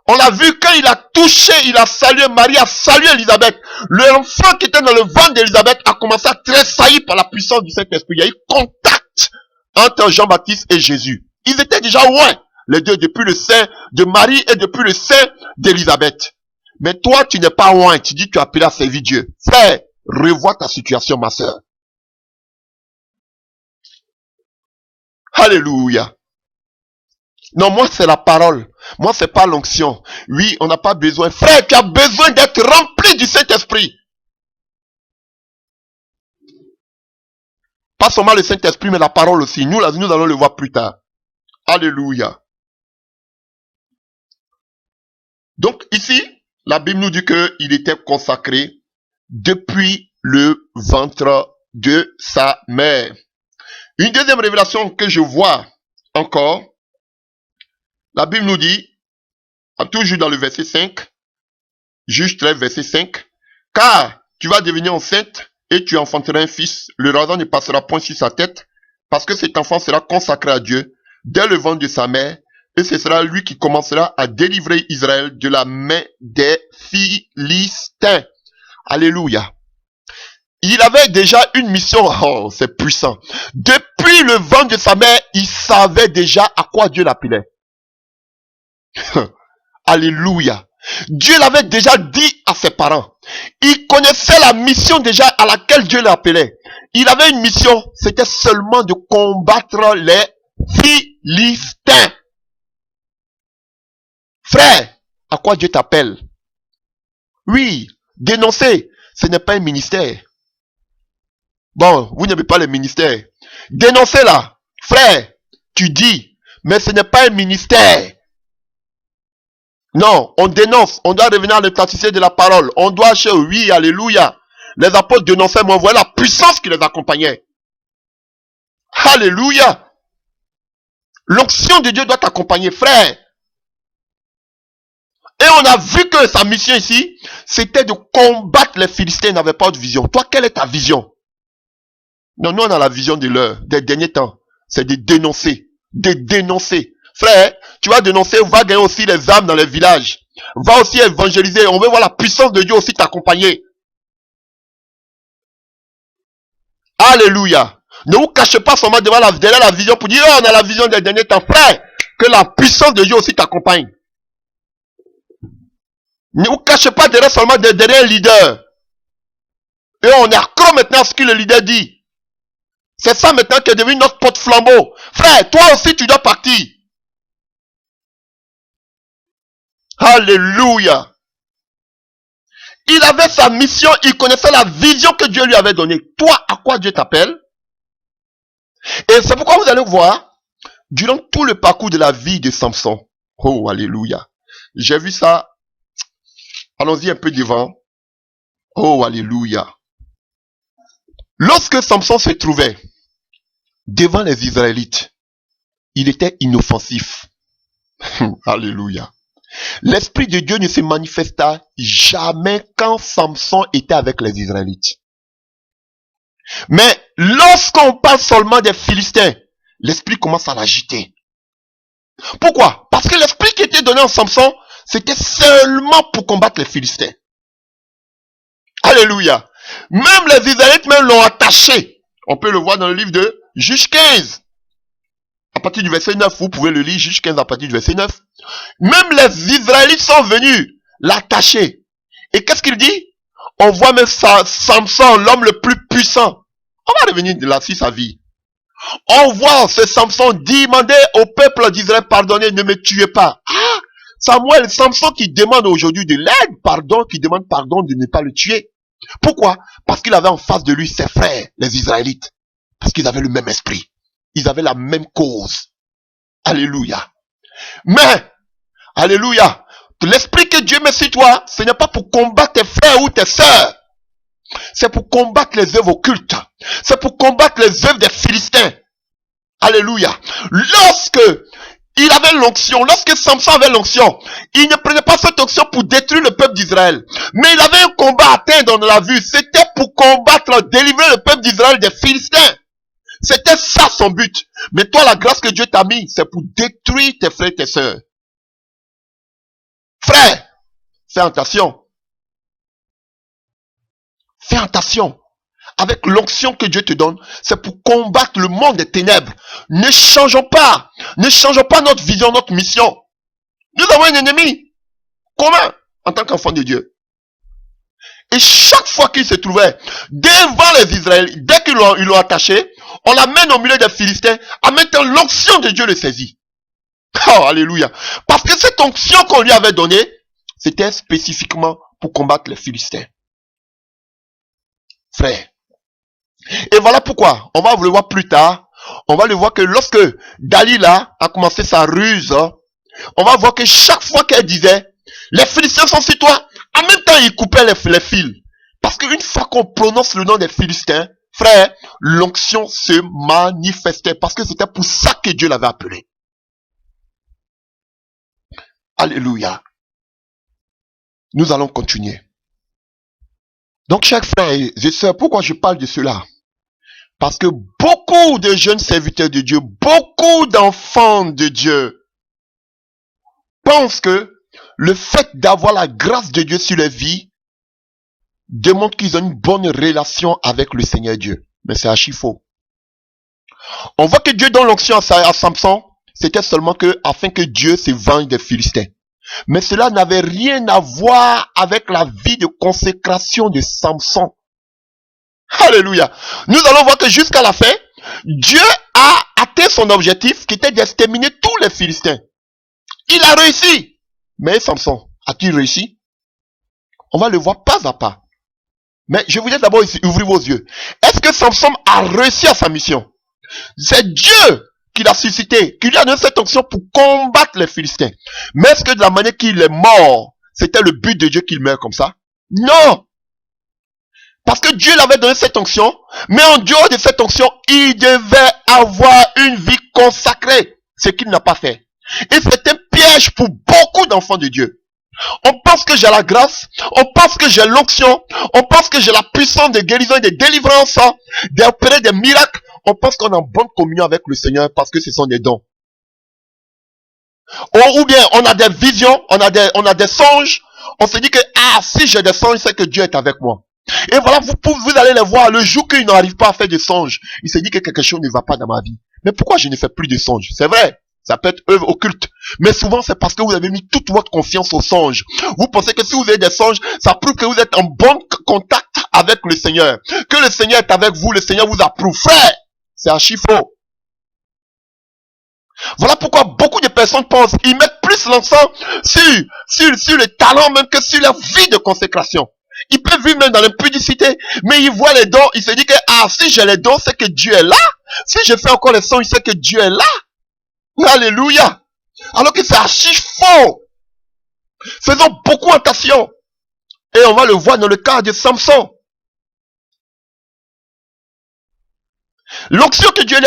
Speaker 1: On l'a vu quand il a touché, il a salué Marie, a salué Élisabeth. L'enfant qui était dans le ventre d'Élisabeth a commencé à tressaillir par la puissance du Saint-Esprit. Il y a eu contact entre Jean-Baptiste et Jésus. Ils étaient déjà oints, les deux, depuis le sein de Marie et depuis le sein d'Élisabeth. Mais toi, tu n'es pas oint. Tu dis que tu as appelé à servir Dieu. Frère, revois ta situation, ma sœur. Alléluia. Non, moi, c'est la parole. Moi, c'est pas l'onction. Oui, on n'a pas besoin. Frère, tu as besoin d'être rempli du Saint-Esprit. Pas seulement le Saint-Esprit, mais la parole aussi. Nous allons le voir plus tard. Alléluia. Donc, ici, la Bible nous dit qu'il était consacré depuis le ventre de sa mère. Une deuxième révélation que je vois encore, la Bible nous dit, toujours dans le verset 5, Juge 13, verset 5, car tu vas devenir enceinte et tu enfanteras un fils, le raison ne passera point sur sa tête, parce que cet enfant sera consacré à Dieu dès le ventre de sa mère, et ce sera lui qui commencera à délivrer Israël de la main des Philistins. Alléluia. Il avait déjà une mission, oh, c'est puissant. Depuis le ventre de sa mère, il savait déjà à quoi Dieu l'appelait. Alléluia. Dieu l'avait déjà dit à ses parents. Il connaissait la mission déjà à laquelle Dieu l'appelait. Il avait une mission, c'était seulement de combattre les Philistins. Frère, à quoi Dieu t'appelle? Oui, dénoncer, ce n'est pas un ministère. Bon, vous n'aimez pas le ministère. Dénoncez là. Frère, tu dis, mais ce n'est pas un ministère. Non, on dénonce. On doit revenir à l'authenticité de la parole. On doit acheter, oui, alléluia. Les apôtres dénonçaient, mais on voyait la puissance qui les accompagnait. Alléluia. L'onction de Dieu doit t'accompagner, frère. Et on a vu que sa mission ici, c'était de combattre les Philistins. Il n'avait pas de vision. Toi, quelle est ta vision? Non, nous on a la vision de l'heure, des derniers temps. c'est de dénoncer. De dénoncer. Frère, tu vas dénoncer, va gagner aussi les âmes dans les villages. Va aussi évangéliser. On veut voir la puissance de Dieu aussi t'accompagner. Alléluia. Ne vous cachez pas seulement derrière la vision pour dire, oh, on a la vision des derniers temps. Frère, que la puissance de Dieu aussi t'accompagne. Ne vous cachez pas seulement derrière un leader. Et on est accro maintenant à ce que le leader dit. C'est ça maintenant qui est devenu notre porte-flambeau. Frère, toi aussi tu dois partir. Alléluia. Il avait sa mission, il connaissait la vision que Dieu lui avait donnée. Toi, à quoi Dieu t'appelle? Et c'est pourquoi vous allez voir, durant tout le parcours de la vie de Samson. Oh, alléluia. J'ai vu ça. Allons-y un peu devant. Oh, alléluia. Lorsque Samson se trouvait devant les Israélites, il était inoffensif. Alléluia. L'Esprit de Dieu ne se manifesta jamais quand Samson était avec les Israélites. Mais lorsqu'on parle seulement des Philistins, l'Esprit commence à l'agiter. Pourquoi? Parce que l'Esprit qui était donné en Samson, c'était seulement pour combattre les Philistins. Alléluia. Même les Israélites même l'ont attaché. On peut le voir dans le livre de Juge 15. À partir du verset 9, vous pouvez le lire, Juge 15 à partir du verset 9. Même les Israélites sont venus l'attacher. Et qu'est-ce qu'il dit? On voit même Samson, l'homme le plus puissant. On va revenir là sur sa vie. On voit ce Samson demander au peuple d'Israël, pardonnez, ne me tuez pas. Ah, Samson qui demande aujourd'hui de l'aide, pardon, qui demande pardon de ne pas le tuer. Pourquoi? Parce qu'il avait en face de lui ses frères, les Israélites. Parce qu'ils avaient le même esprit. Ils avaient la même cause. Alléluia. Mais, alléluia, l'esprit que Dieu met sur toi, ce n'est pas pour combattre tes frères ou tes sœurs. C'est pour combattre les œuvres occultes. C'est pour combattre les œuvres des Philistins. Alléluia. Lorsque il avait l'onction, lorsque Samson avait l'onction, il ne prenait pas cette onction pour détruire le peuple d'Israël. Mais il avait un combat atteint dans la vue. C'était pour combattre, délivrer le peuple d'Israël des Philistins. C'était ça son but. Mais toi, la grâce que Dieu t'a mis, c'est pour détruire tes frères et tes sœurs. Frère, fais attention. Fais attention. Avec l'onction que Dieu te donne, c'est pour combattre le monde des ténèbres. Ne changeons pas. Ne changeons pas notre vision, notre mission. Nous avons un ennemi commun en tant qu'enfant de Dieu. Et chaque fois qu'il se trouvait devant les Israélites, dès qu'ils l'ont attaché, on l'amène au milieu des Philistins. En mettant l'onction de Dieu le saisit. Oh, alléluia. Parce que cette onction qu'on lui avait donnée, c'était spécifiquement pour combattre les Philistins. Frère. Et voilà pourquoi, on va le voir plus tard, on va le voir que lorsque Dalila a commencé sa ruse, on va voir que chaque fois qu'elle disait, les Philistins sont sur toi, en même temps il coupait les fils. Parce qu'une fois qu'on prononce le nom des Philistins, frère, l'onction se manifestait, parce que c'était pour ça que Dieu l'avait appelé. Alléluia. Nous allons continuer. Donc, chers frères et sœurs, pourquoi je parle de cela? Parce que beaucoup de jeunes serviteurs de Dieu, beaucoup d'enfants de Dieu pensent que le fait d'avoir la grâce de Dieu sur leur vie démontre qu'ils ont une bonne relation avec le Seigneur Dieu. Mais c'est archi faux. On voit que Dieu donne l'onction à Samson, c'était seulement afin que Dieu se venge des Philistins. Mais cela n'avait rien à voir avec la vie de consécration de Samson. Alléluia. Nous allons voir que jusqu'à la fin, Dieu a atteint son objectif qui était d'exterminer tous les Philistins. Il a réussi. Mais Samson, a-t-il réussi? On va le voir pas à pas. Mais je voudrais d'abord ouvrir vos yeux. Est-ce que Samson a réussi à sa mission? C'est Dieu qui l'a suscité, qui lui a donné cette onction pour combattre les Philistins. Mais est-ce que de la manière qu'il est mort, c'était le but de Dieu qu'il meure comme ça? Non! Parce que Dieu l'avait donné cette onction, mais en dehors de cette onction, il devait avoir une vie consacrée, ce qu'il n'a pas fait. Et c'est un piège pour beaucoup d'enfants de Dieu. On pense que j'ai la grâce, on pense que j'ai l'onction, on pense que j'ai la puissance de guérison et de délivrance, d'opérer des miracles. On pense qu'on est en bonne communion avec le Seigneur parce que ce sont des dons. Ou bien on a des visions, on a des songes. On se dit que, ah, si j'ai des songes, c'est que Dieu est avec moi. Et voilà, vous allez les voir, le jour qu'il n'arrive pas à faire de songes, il se dit que quelque chose ne va pas dans ma vie. Mais pourquoi je ne fais plus de songes? C'est vrai, ça peut être œuvre occulte. Mais souvent, c'est parce que vous avez mis toute votre confiance aux songes. Vous pensez que si vous avez des songes, ça prouve que vous êtes en bon contact avec le Seigneur. Que le Seigneur est avec vous, le Seigneur vous approuve. Frère, c'est archi faux. Voilà pourquoi beaucoup de personnes pensent, ils mettent plus l'accent sur le talent même que sur la vie de consécration. Ils peuvent vivre même dans l'impudicité, mais ils voient les dons, ils se disent que, ah, si j'ai les dons, c'est que Dieu est là. Si je fais encore les sons, c'est que Dieu est là. Alléluia. Alors que c'est archi faux. Faisons beaucoup attention. Et on va le voir dans le cas de Samson. L'onction que Dieu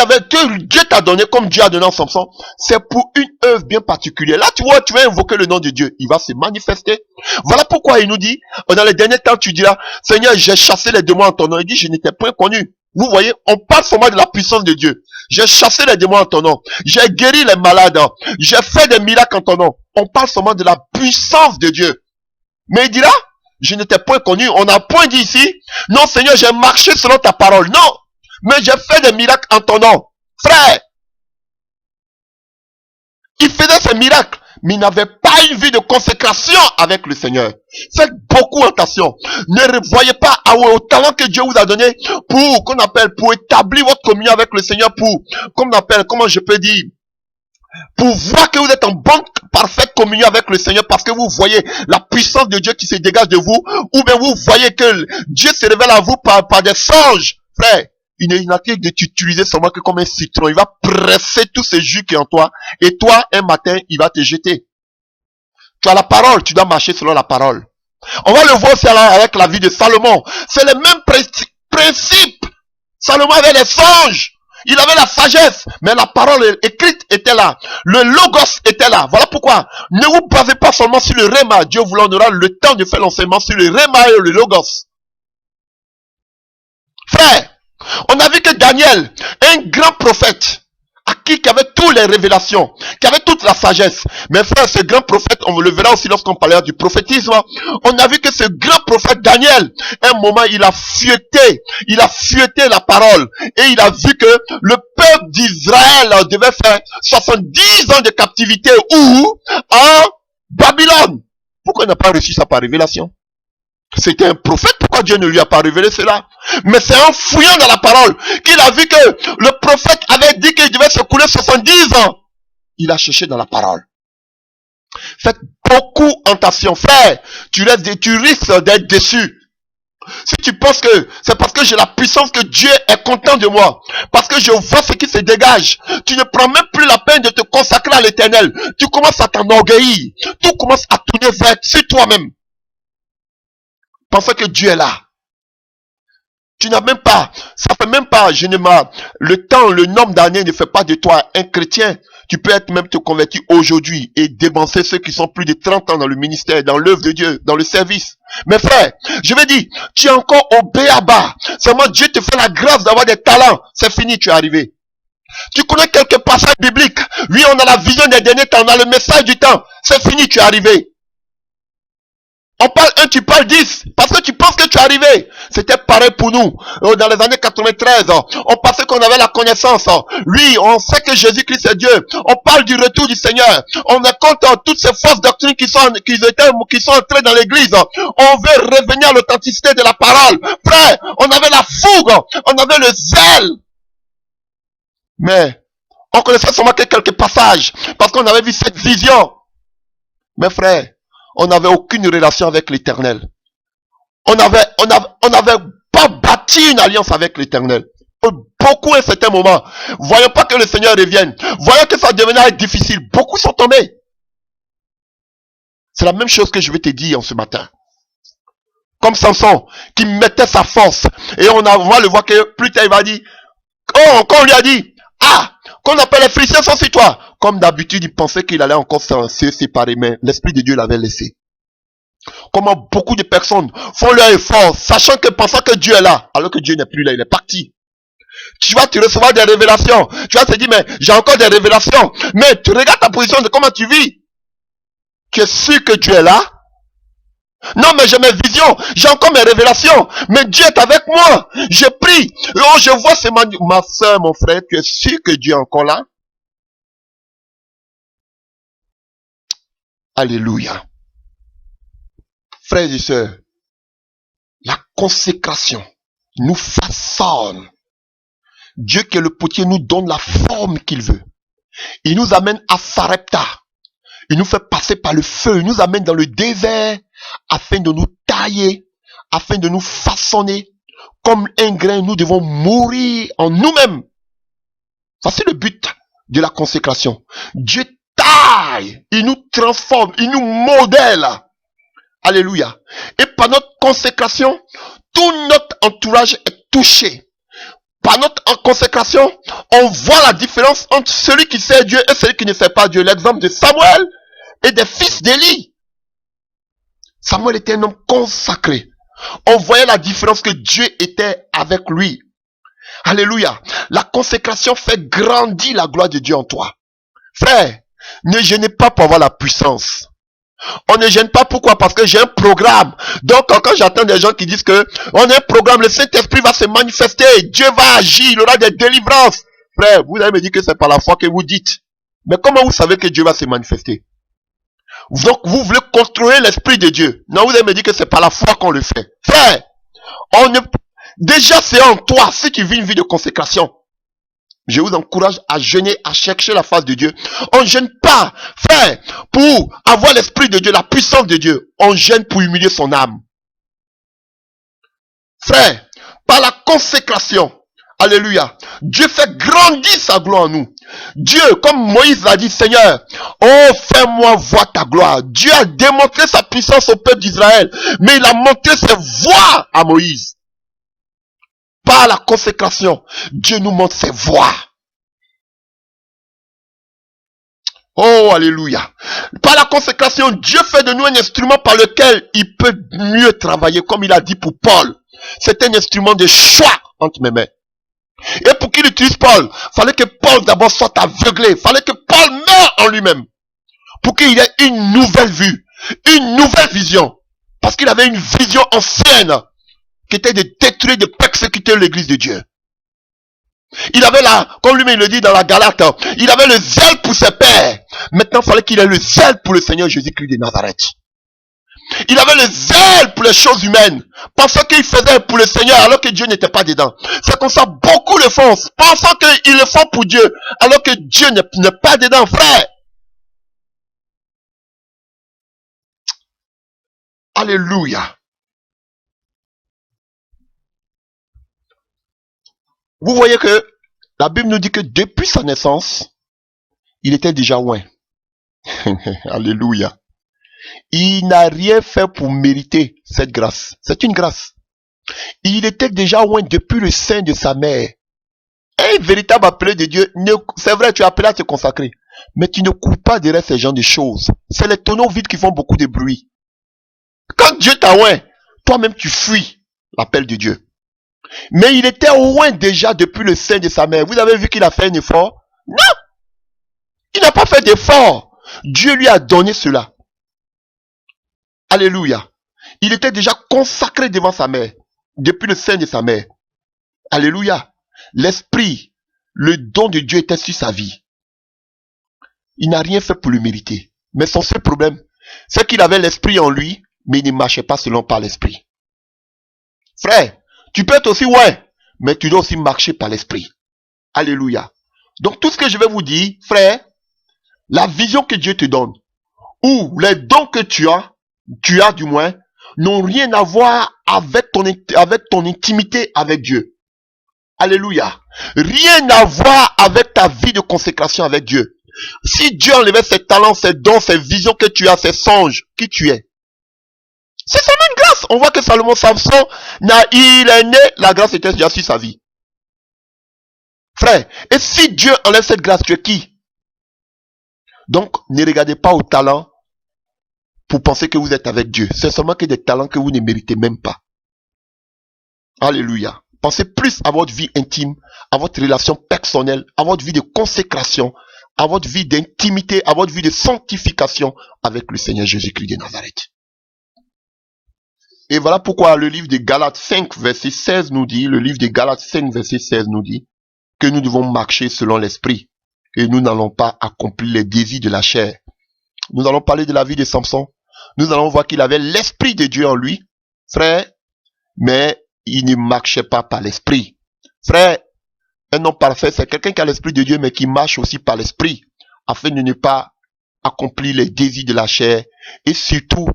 Speaker 1: t'a donné, comme Dieu a donné en Samson, c'est pour une œuvre bien particulière. Là, tu vois, tu vas invoquer le nom de Dieu. Il va se manifester. Voilà pourquoi il nous dit, dans les derniers temps, tu diras, Seigneur, j'ai chassé les démons en ton nom. Il dit, je n'étais point connu. Vous voyez, on parle seulement de la puissance de Dieu. J'ai chassé les démons en ton nom. J'ai guéri les malades. J'ai fait des miracles en ton nom. On parle seulement de la puissance de Dieu. Mais il dira, je n'étais point connu. On n'a point dit ici, non Seigneur, j'ai marché selon ta parole. Non. Mais j'ai fait des miracles en ton nom. Frère, il faisait ces miracles, mais il n'avait pas une vie de consécration avec le Seigneur. Faites beaucoup attention. Ne voyez pas au talent que Dieu vous a donné pour établir votre communion avec le Seigneur, comment je peux dire, pour voir que vous êtes en bonne, parfaite communion avec le Seigneur parce que vous voyez la puissance de Dieu qui se dégage de vous, ou bien vous voyez que Dieu se révèle à vous par des songes. Frère, il n'a qu'à de t'utiliser seulement que comme un citron. Il va presser tout ce jus qui est en toi. Et toi, un matin, il va te jeter. Tu as la parole, tu dois marcher selon la parole. On va le voir aussi avec la vie de Salomon. C'est le même principe. Salomon avait les songes. Il avait la sagesse. Mais la parole écrite était là. Le logos était là. Voilà pourquoi. Ne vous basez pas seulement sur le réma. Dieu vous donnera le temps de faire l'enseignement sur le réma et le logos. Frère, on a vu que Daniel, un grand prophète, qui avait toutes les révélations, qui avait toute la sagesse. Mais frère, ce grand prophète, on le verra aussi lorsqu'on parlera du prophétisme, on a vu que ce grand prophète Daniel, un moment, il a fouetté la parole. Et il a vu que le peuple d'Israël devait faire 70 ans de captivité ou en Babylone. Pourquoi il n'a pas reçu ça par révélation? C'était un prophète, pourquoi Dieu ne lui a pas révélé cela? Mais c'est en fouillant dans la parole qu'il a vu que le prophète avait dit qu'il devait se couler 70 ans. Il a cherché dans la parole. Faites beaucoup attention, frère. Tu risques d'être déçu. Si tu penses que c'est parce que j'ai la puissance que Dieu est content de moi, parce que je vois ce qui se dégage, tu ne prends même plus la peine de te consacrer à l'Éternel. Tu commences à t'enorgueillir. Tout commence à tourner vers toi-même. Pensez que Dieu est là. Tu n'as même pas, ça fait même pas, le nombre d'années ne fait pas de toi un chrétien. Tu peux être même te convertir aujourd'hui et dépenser ceux qui sont plus de 30 ans dans le ministère, dans l'œuvre de Dieu, dans le service. Mais frère, je vais dire, tu es encore au béaba. Seulement Dieu te fait la grâce d'avoir des talents. C'est fini, tu es arrivé. Tu connais quelques passages bibliques. Oui, on a la vision des derniers temps, on a le message du temps. C'est fini, tu es arrivé. On parle 1, tu parles 10, parce que tu penses que tu es arrivé. C'était pareil pour nous. Dans les années 93, on pensait qu'on avait la connaissance. Oui, on sait que Jésus-Christ est Dieu. On parle du retour du Seigneur. On raconte toutes ces fausses doctrines qui sont entrées dans l'église. On veut revenir à l'authenticité de la parole. Frère, on avait la fougue, on avait le zèle. Mais, on connaissait seulement que quelques passages, parce qu'on avait vu cette vision. Mais frère, on n'avait aucune relation avec l'Éternel. On n'avait pas bâti une alliance avec l'Éternel. Beaucoup à un certain moment, voyant pas que le Seigneur revienne, voyant que ça devenait difficile, beaucoup sont tombés. C'est la même chose que je vais te dire en ce matin. Comme Samson, qui mettait sa force, et on va le voir que plus tard il va dire, quand on lui a dit, qu'on appelle les Philistins sont sur toi. Comme d'habitude, il pensait qu'il allait encore se séparer, mais l'Esprit de Dieu l'avait laissé. Comment beaucoup de personnes font leur effort, pensant que Dieu est là, alors que Dieu n'est plus là, il est parti. Tu vas te recevoir des révélations. Tu vas te dire, mais j'ai encore des révélations. Mais tu regardes ta position de comment tu vis. Tu es sûr que Dieu est là? Non, mais j'ai mes visions, j'ai encore mes révélations, mais Dieu est avec moi. Je prie. Oh, je vois ma soeur, mon frère, tu es sûr que Dieu est encore là? Alléluia. Frères et sœurs, la consécration nous façonne. Dieu qui est le potier nous donne la forme qu'il veut. Il nous amène à Sarepta. Il nous fait passer par le feu. Il nous amène dans le désert afin de nous tailler, afin de nous façonner. Comme un grain, nous devons mourir en nous-mêmes. Ça, c'est le but de la consécration. Dieu taille, il nous transforme, il nous modèle. Alléluia. Et par notre consécration, tout notre entourage est touché. Par notre consécration, on voit la différence entre celui qui sait Dieu et celui qui ne sait pas Dieu. L'exemple de Samuel et des fils d'Élie. Samuel était un homme consacré. On voyait la différence que Dieu était avec lui. Alléluia. La consécration fait grandir la gloire de Dieu en toi. Frère, ne gênez pas pour avoir la puissance. On ne gêne pas, pourquoi? Parce que j'ai un programme. Donc quand j'entends des gens qui disent que on a un programme, le Saint-Esprit va se manifester, Dieu va agir, il y aura des délivrances. Frère, vous allez me dire que c'est par la foi que vous dites. Mais comment vous savez que Dieu va se manifester? Donc vous voulez contrôler l'Esprit de Dieu. Non, vous allez me dire que c'est par la foi qu'on le fait. Frère, déjà c'est en toi, si tu vis une vie de consécration. Je vous encourage à jeûner, à chercher la face de Dieu. On ne jeûne pas, frère, pour avoir l'Esprit de Dieu, la puissance de Dieu. On jeûne pour humilier son âme. Frère, par la consécration, alléluia, Dieu fait grandir sa gloire en nous. Dieu, comme Moïse l'a dit, Seigneur, oh, fais-moi voir ta gloire. Dieu a démontré sa puissance au peuple d'Israël, mais il a montré ses voies à Moïse. Par la consécration, Dieu nous montre ses voies. Oh, alléluia. Par la consécration, Dieu fait de nous un instrument par lequel il peut mieux travailler, comme il a dit pour Paul. C'est un instrument de choix entre mes mains. Et pour qu'il utilise Paul, fallait que Paul d'abord soit aveuglé. Fallait que Paul meure en lui-même. Pour qu'il ait une nouvelle vue, une nouvelle vision. Parce qu'il avait une vision ancienne qui était de détruire, de persécuter l'église de Dieu. Il avait comme lui-même le dit dans la Galate, il avait le zèle pour ses pères. Maintenant, il fallait qu'il ait le zèle pour le Seigneur Jésus-Christ de Nazareth. Il avait le zèle pour les choses humaines, pensant qu'il faisait pour le Seigneur alors que Dieu n'était pas dedans. C'est comme ça, beaucoup le font, pensant qu'ils le font pour Dieu, alors que Dieu n'est pas dedans, frère. Alléluia. Vous voyez que la Bible nous dit que depuis sa naissance, il était déjà loin. Alléluia. Il n'a rien fait pour mériter cette grâce. C'est une grâce. Il était déjà loin depuis le sein de sa mère. Un véritable appelé de Dieu, c'est vrai, tu es appelé à te consacrer. Mais tu ne cours pas derrière ces genres de choses. C'est les tonneaux vides qui font beaucoup de bruit. Quand Dieu t'a loin, toi-même tu fuis l'appel de Dieu. Mais il était loin déjà depuis le sein de sa mère. Vous avez vu qu'il a fait un effort? Non! Il n'a pas fait d'effort. Dieu lui a donné cela. Alléluia. Il était déjà consacré devant sa mère, depuis le sein de sa mère. Alléluia. L'esprit, le don de Dieu était sur sa vie. Il n'a rien fait pour le mériter. Mais son seul problème, c'est qu'il avait l'esprit en lui, mais il ne marchait pas selon par l'esprit. Frère, tu peux être aussi ouais, mais tu dois aussi marcher par l'esprit. Alléluia. Donc tout ce que je vais vous dire, frère, la vision que Dieu te donne, ou les dons que tu as du moins, n'ont rien à voir avec ton intimité avec Dieu. Alléluia. Rien à voir avec ta vie de consécration avec Dieu. Si Dieu enlevait ses talents, ses dons, ses visions que tu as, ses songes, qui tu es? C'est seulement une grâce. On voit que Salomon, Samson, il est né, la grâce était déjà sur sa vie. Frère, et si Dieu enlève cette grâce, tu es qui? Donc, ne regardez pas au talent pour penser que vous êtes avec Dieu. C'est seulement que des talents que vous ne méritez même pas. Alléluia. Pensez plus à votre vie intime, à votre relation personnelle, à votre vie de consécration, à votre vie d'intimité, à votre vie de sanctification avec le Seigneur Jésus-Christ de Nazareth. Et voilà pourquoi le livre de Galates 5, verset 16 nous dit, le livre de Galates 5, verset 16 nous dit que nous devons marcher selon l'esprit et nous n'allons pas accomplir les désirs de la chair. Nous allons parler de la vie de Samson. Nous allons voir qu'il avait l'esprit de Dieu en lui, frère, mais il ne marchait pas par l'esprit. Frère, un homme parfait, c'est quelqu'un qui a l'esprit de Dieu, mais qui marche aussi par l'esprit, afin de ne pas accomplir les désirs de la chair, et surtout,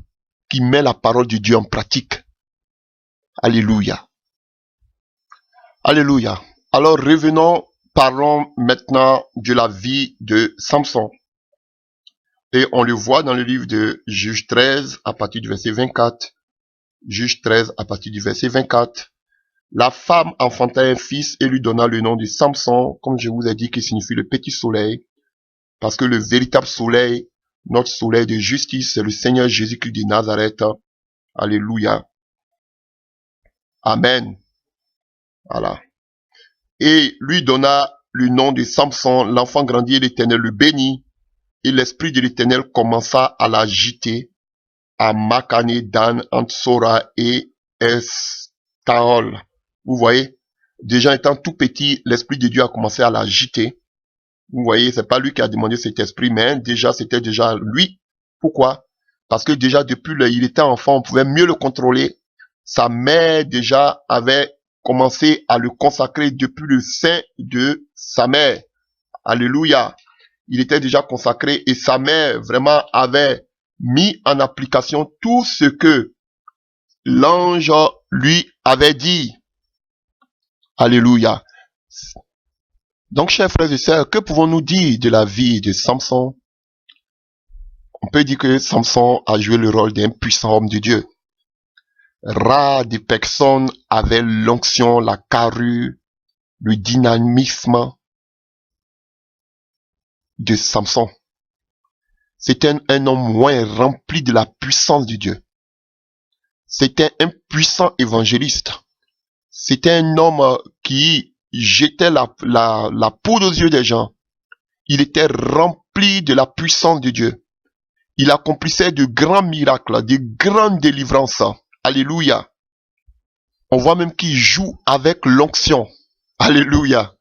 Speaker 1: qui met la parole de Dieu en pratique. Alléluia. Alléluia. Alors revenons, parlons maintenant de la vie de Samson. Et on le voit dans le livre de Juge 13, à partir du verset 24. Juge 13, à partir du verset 24. La femme enfanta un fils et lui donna le nom de Samson, comme je vous ai dit, qui signifie le petit soleil, parce que le véritable soleil, notre soleil de justice, c'est le Seigneur Jésus-Christ de Nazareth. Alléluia. Amen. Voilà. Et lui donna le nom de Samson. L'enfant grandit et l'Éternel le bénit. Et l'esprit de l'Éternel commença à l'agiter à Makane, Dan, Antsora et Estaol. Vous voyez, déjà étant tout petit, l'esprit de Dieu a commencé à l'agiter. Vous voyez, c'est pas lui qui a demandé cet esprit, mais déjà, c'était déjà lui. Pourquoi? Parce que déjà, depuis il était enfant, on pouvait mieux le contrôler. Sa mère, déjà, avait commencé à le consacrer depuis le sein de sa mère. Alléluia. Il était déjà consacré et sa mère, vraiment, avait mis en application tout ce que l'ange lui avait dit. Alléluia. Donc, chers frères et sœurs, que pouvons-nous dire de la vie de Samson? On peut dire que Samson a joué le rôle d'un puissant homme de Dieu. Rares des personnes avaient l'onction, la carrure, le dynamisme de Samson. C'était un homme moins rempli de la puissance de Dieu. C'était un puissant évangéliste. C'était un homme qui jetait la poudre aux yeux des gens. Il était rempli de la puissance de Dieu. Il accomplissait de grands miracles, de grandes délivrances. Alléluia. On voit même qu'il joue avec l'onction. Alléluia.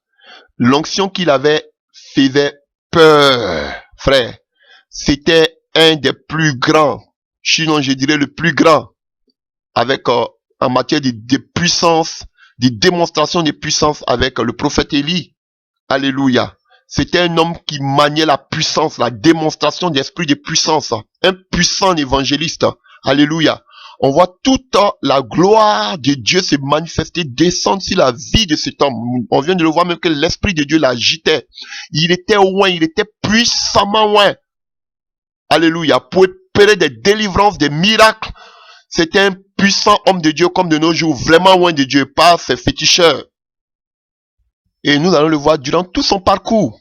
Speaker 1: L'onction qu'il avait faisait peur, frère. C'était un des plus grands, sinon je dirais le plus grand, avec en matière de puissance, de démonstration de puissance avec le prophète Élie. Alléluia. C'était un homme qui maniait la puissance, la démonstration d'esprit de puissance. Un puissant évangéliste. Alléluia. On voit toute la gloire de Dieu se manifester, descendre sur la vie de cet homme. On vient de le voir même que l'esprit de Dieu l'agitait. Il était loin, il était puissamment loin. Alléluia. Pour opérer des délivrances, des miracles. C'était un puissant homme de Dieu comme de nos jours, vraiment loin de Dieu, pas ses féticheurs. Et nous allons le voir durant tout son parcours.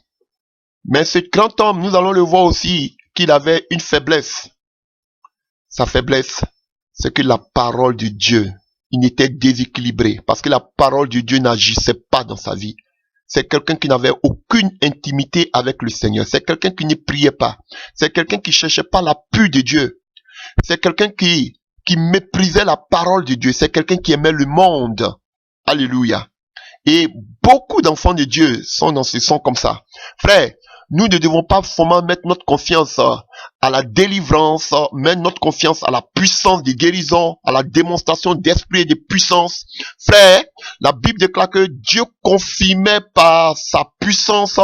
Speaker 1: Mais ce grand homme, nous allons le voir aussi qu'il avait une faiblesse. Sa faiblesse, c'est que la parole de Dieu, il était déséquilibré. Parce que la parole de Dieu n'agissait pas dans sa vie. C'est quelqu'un qui n'avait aucune intimité avec le Seigneur. C'est quelqu'un qui ne priait pas. C'est quelqu'un qui cherchait pas l'appui de Dieu. C'est quelqu'un qui méprisait la parole de Dieu. C'est quelqu'un qui aimait le monde. Alléluia. Et beaucoup d'enfants de Dieu sont comme ça. Frère, nous ne devons pas seulement mettre notre confiance à la délivrance, mettre notre confiance à la puissance des guérisons, à la démonstration d'esprit et de puissance. Frère, la Bible déclare que Dieu confirmait par sa puissance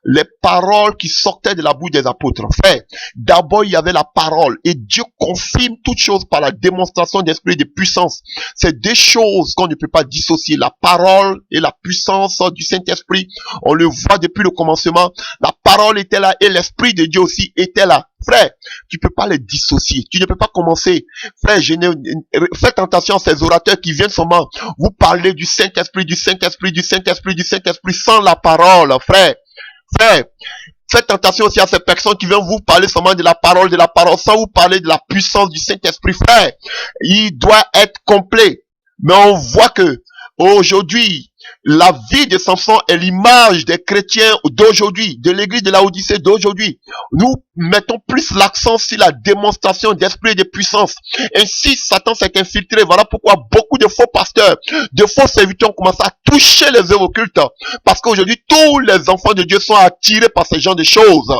Speaker 1: les paroles qui sortaient de la bouche des apôtres. Frère, d'abord il y avait la parole et Dieu confirme toutes choses par la démonstration d'esprit et de puissance. C'est deux choses qu'on ne peut pas dissocier, la parole et la puissance du Saint-Esprit. On le voit depuis le commencement. La parole était là et l'Esprit de Dieu aussi était là. Frère, tu peux pas les dissocier. Tu ne peux pas commencer. Frère, faites attention à ces orateurs qui viennent seulement vous parler du Saint-Esprit, du Saint-Esprit, du Saint-Esprit, du Saint-Esprit sans la parole, frère. Frère, faites attention aussi à ces personnes qui viennent vous parler seulement de la parole sans vous parler de la puissance du Saint-Esprit, frère. Il doit être complet. Mais on voit que Aujourd'hui, la vie de Samson est l'image des chrétiens d'aujourd'hui, de l'église de Laodicée d'aujourd'hui. Nous mettons plus l'accent sur la démonstration d'esprit et de puissance. Ainsi, Satan s'est infiltré. Voilà pourquoi beaucoup de faux pasteurs, de faux serviteurs ont commencé à toucher les œuvres occultes. Parce qu'aujourd'hui, tous les enfants de Dieu sont attirés par ce genre de choses.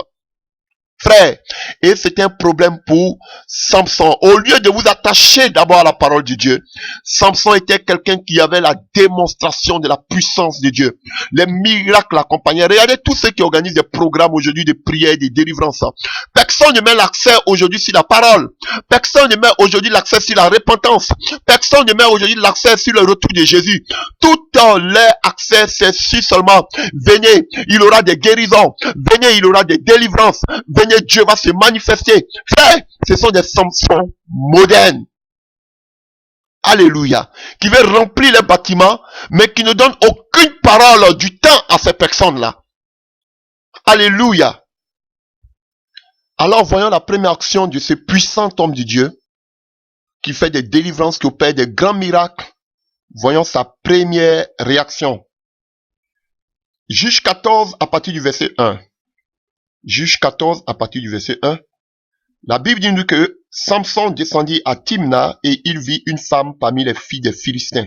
Speaker 1: Frère, et c'était un problème pour Samson. Au lieu de vous attacher d'abord à la parole de Dieu, Samson était quelqu'un qui avait la démonstration de la puissance de Dieu. Les miracles l'accompagnaient. Regardez tous ceux qui organisent des programmes aujourd'hui de prière, de délivrance. Personne ne met l'accès aujourd'hui sur la parole. Personne ne met aujourd'hui l'accès sur la repentance. Personne ne met aujourd'hui l'accès sur le retour de Jésus. Tout leur accès, c'est sur seulement, venez, il aura des guérisons. Venez, il aura des délivrances. Venez, Dieu va se manifester. Frère, ce sont des Samsons modernes. Alléluia. Qui veulent remplir les bâtiments, mais qui ne donnent aucune parole du temps à ces personnes-là. Alléluia. Alors, voyons la première action de ce puissant homme de Dieu, qui fait des délivrances, qui opère des grands miracles. Voyons sa première réaction. Juge 14 à partir du verset 1. Juge 14 à partir du verset 1. La Bible dit nous que Samson descendit à Timna et il vit une femme parmi les filles des Philistins.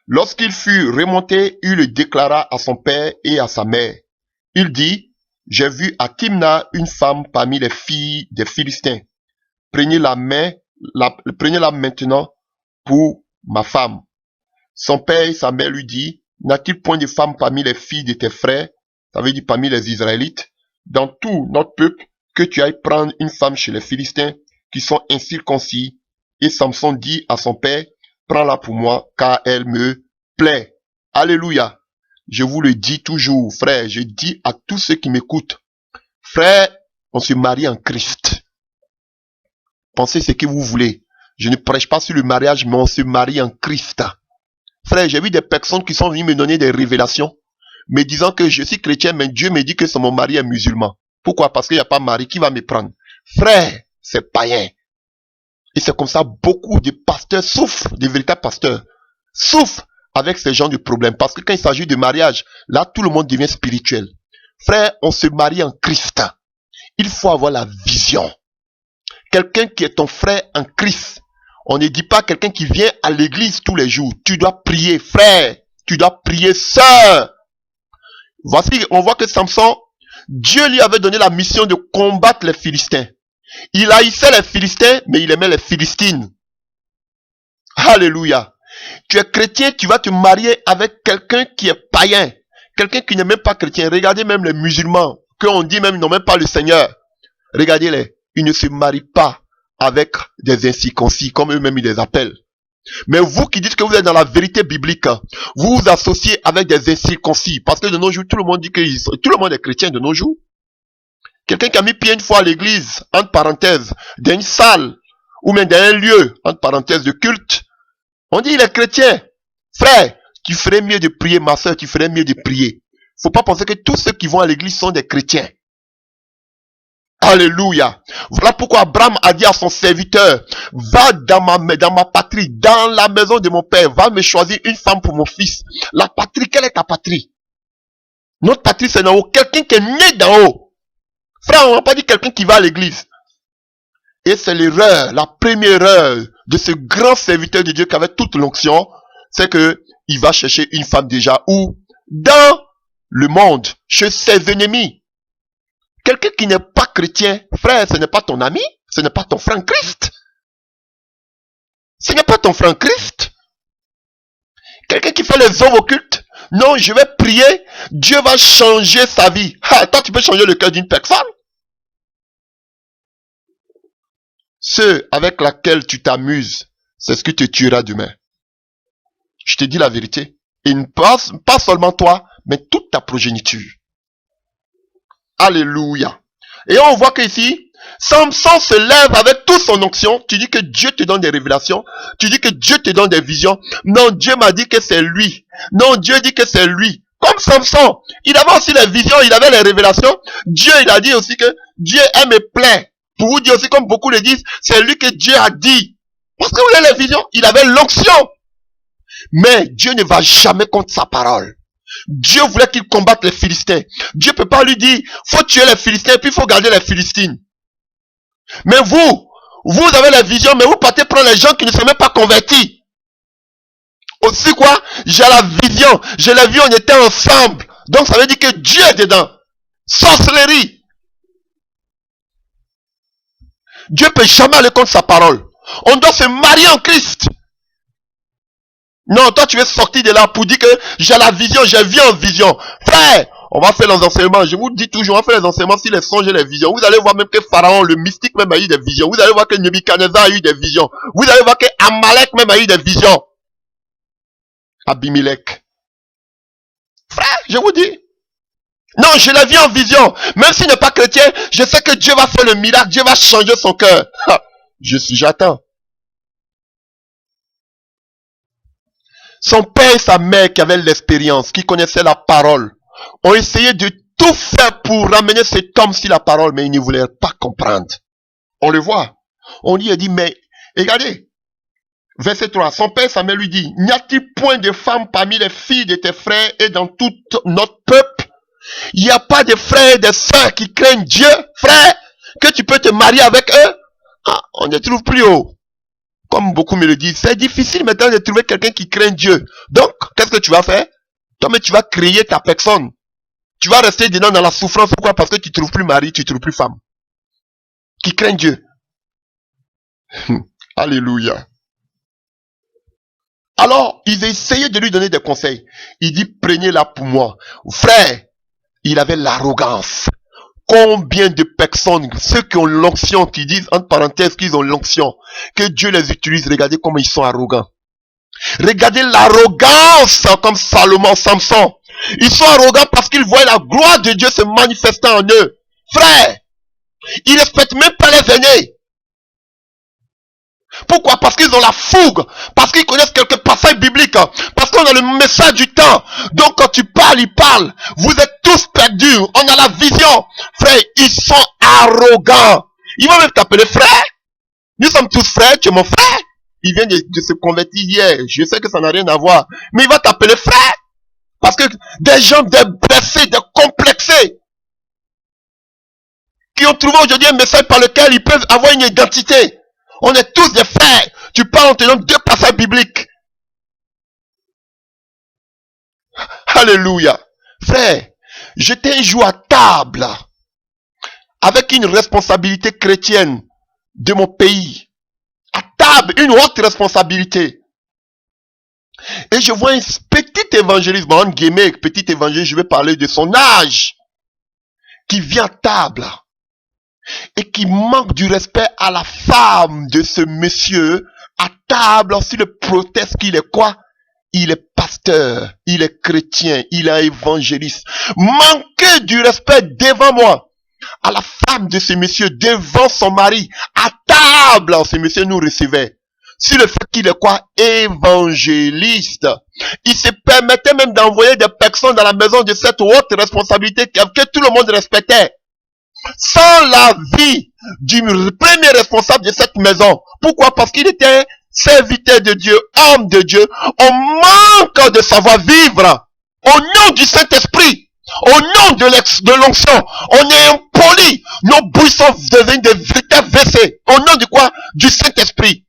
Speaker 1: Lorsqu'il fut remonté, il le déclara à son père et à sa mère. Il dit, j'ai vu à Timna une femme parmi les filles des Philistins. Prenez-la maintenant pour ma femme. Son père et sa mère lui dit, n'a-t-il point de femme parmi les filles de tes frères, ça veut dire parmi les Israélites, dans tout notre peuple, que tu ailles prendre une femme chez les Philistins qui sont incirconcis. Et Samson dit à son père, prends-la pour moi, car elle me plaît. Alléluia. Je vous le dis toujours, frère, je dis à tous ceux qui m'écoutent, frère, on se marie en Christ. Pensez ce que vous voulez. Je ne prêche pas sur le mariage, mais on se marie en Christ. Frère, j'ai vu des personnes qui sont venues me donner des révélations, me disant que je suis chrétien, mais Dieu me dit que mon mari est musulman. Pourquoi? Parce qu'il n'y a pas de mari qui va me prendre. Frère, c'est païen. Et c'est comme ça, beaucoup de pasteurs souffrent, de véritables pasteurs, souffrent avec ce genre de problèmes. Parce que quand il s'agit de mariage, là, tout le monde devient spirituel. Frère, on se marie en Christ. Il faut avoir la vision. Quelqu'un qui est ton frère en Christ. On ne dit pas quelqu'un qui vient à l'église tous les jours. Tu dois prier, frère. Tu dois prier, sœur. Voici, on voit que Samson, Dieu lui avait donné la mission de combattre les Philistins. Il haïssait les Philistins, mais il aimait les Philistines. Alléluia. Tu es chrétien, tu vas te marier avec quelqu'un qui est païen. Quelqu'un qui n'est même pas chrétien. Regardez même les musulmans, qu'on dit même, ils n'ont même pas le Seigneur. Regardez-les. Ils ne se marient pas avec des incirconcis, comme eux-mêmes ils les appellent. Mais vous qui dites que vous êtes dans la vérité biblique, vous vous associez avec des incirconcis. Parce que de nos jours, tout le monde dit que tout le monde est chrétien de nos jours. Quelqu'un qui a mis pied une fois à l'église, entre parenthèses, dans une salle, ou même dans un lieu, entre parenthèses, de culte, on dit il est chrétien. Frère, tu ferais mieux de prier, ma soeur, tu ferais mieux de prier. Faut pas penser que tous ceux qui vont à l'église sont des chrétiens. Alléluia. Voilà pourquoi Abraham a dit à son serviteur, va dans ma patrie, dans la maison de mon père, va me choisir une femme pour mon fils. La patrie, quelle est ta patrie? Notre patrie, c'est d'en haut. Quelqu'un qui est né d'en haut. Frère, on n'a pas dit quelqu'un qui va à l'église. Et c'est l'erreur, la première erreur de ce grand serviteur de Dieu qui avait toute l'onction, c'est que il va chercher une femme déjà où? Dans le monde, chez ses ennemis. Quelqu'un qui n'est pas chrétien, frère, ce n'est pas ton ami, ce n'est pas ton frère en Christ. Ce n'est pas ton frère en Christ. Quelqu'un qui fait les œuvres occultes, non, je vais prier, Dieu va changer sa vie. Ah, toi, tu peux changer le cœur d'une personne. Ceux avec laquelle tu t'amuses, c'est ce qui te tuera demain. Je te dis la vérité. Et pas seulement toi, mais toute ta progéniture. Alléluia. Et on voit qu'ici, Samson se lève avec toute son onction. Tu dis que Dieu te donne des révélations. Tu dis que Dieu te donne des visions. Non, Dieu m'a dit que c'est lui. Non, Dieu dit que c'est lui. Comme Samson, il avait aussi les visions, il avait les révélations. Dieu, il a dit aussi que Dieu aime et plaît. Pour vous dire aussi, comme beaucoup le disent, c'est lui que Dieu a dit. Parce que vous avez les visions, il avait l'onction. Mais Dieu ne va jamais contre sa parole. Dieu voulait qu'il combatte les Philistins. Dieu ne peut pas lui dire, faut tuer les Philistins, puis il faut garder les Philistines. Mais vous avez la vision, mais vous partez prendre les gens qui ne sont même pas convertis. Aussi quoi? J'ai la vision. Je l'ai vu, on était ensemble. Donc ça veut dire que Dieu est dedans. Sorcellerie. Dieu ne peut jamais aller contre sa parole. On doit se marier en Christ. Non, toi tu veux sortir de là pour dire que j'ai la vision, j'ai vu en vision. Frère, on va faire les enseignements. Je vous dis toujours, on va faire les enseignements sur les songes et les visions. Vous allez voir même que Pharaon, le mystique même a eu des visions. Vous allez voir que Nebuchadnezzar a eu des visions. Vous allez voir que Amalek même a eu des visions. Abimelech. Frère, je vous dis. Non, je l'ai vu en vision. Même s'il n'est pas chrétien, je sais que Dieu va faire le miracle. Dieu va changer son cœur. J'attends. Son père et sa mère qui avaient l'expérience, qui connaissaient la parole, ont essayé de tout faire pour ramener cet homme sur la parole, mais il ne voulait pas comprendre. On le voit. On lui a dit, mais regardez, verset 3, son père et sa mère lui dit, n'y a-t-il point de femmes parmi les filles de tes frères et dans tout notre peuple? Il n'y a pas de frères et de sœurs qui craignent Dieu, frère, que tu peux te marier avec eux? Ah, on ne trouve plus haut. Comme beaucoup me le disent, c'est difficile maintenant de trouver quelqu'un qui craint Dieu. Donc, qu'est-ce que tu vas faire? Toi, mais tu vas créer ta personne. Tu vas rester dedans dans la souffrance. Pourquoi? Parce que tu ne trouves plus mari, tu ne trouves plus femme. Qui craint Dieu. Alléluia. Alors, ils essayaient de lui donner des conseils. Il dit, prenez-la pour moi. Frère, il avait l'arrogance. Combien de personnes, ceux qui ont l'onction, qui disent, entre parenthèses, qu'ils ont l'onction, que Dieu les utilise, regardez comment ils sont arrogants. Regardez l'arrogance comme Salomon, Samson. Ils sont arrogants parce qu'ils voient la gloire de Dieu se manifestant en eux. Frère, ils ne respectent même pas les aînés. Pourquoi? Parce qu'ils ont la fougue, parce qu'ils connaissent quelques passages bibliques, parce qu'on a le message du temps. Donc quand tu parles, ils parlent. Vous êtes tous perdus, on a la vision. Frère, ils sont arrogants. Ils vont même t'appeler frère. Nous sommes tous frères, tu es mon frère. Il vient de se convertir hier, je sais que ça n'a rien à voir. Mais il va t'appeler frère. Parce que des gens déblessés, décomplexés, qui ont trouvé aujourd'hui un message par lequel ils peuvent avoir une identité. On est tous des frères. Tu parles, on te donne 2 passages bibliques. Alléluia. Frère, j'étais un jour à table avec une responsabilité chrétienne de mon pays. À table, une haute responsabilité. Et je vois un petit évangéliste, en guillemets, petit évangéliste, je vais parler de son âge, qui vient à table. Et qui manque du respect à la femme de ce monsieur à table, aussi le proteste qu'il est quoi? Il est pasteur, il est chrétien, il est évangéliste. Manquer du respect devant moi à la femme de ce monsieur, devant son mari, à table, ce monsieur nous recevait. Sur le fait qu'il est quoi? Évangéliste. Il se permettait même d'envoyer des personnes dans la maison de cette haute responsabilité que tout le monde respectait. Sans l'avis du premier responsable de cette maison. Pourquoi? Parce qu'il était serviteur de Dieu, homme de Dieu. On manque de savoir-vivre. Au nom du Saint-Esprit, au nom de l'onction, on est impoli. Nos buissons deviennent des véritables WC. Au nom de quoi? Du Saint-Esprit.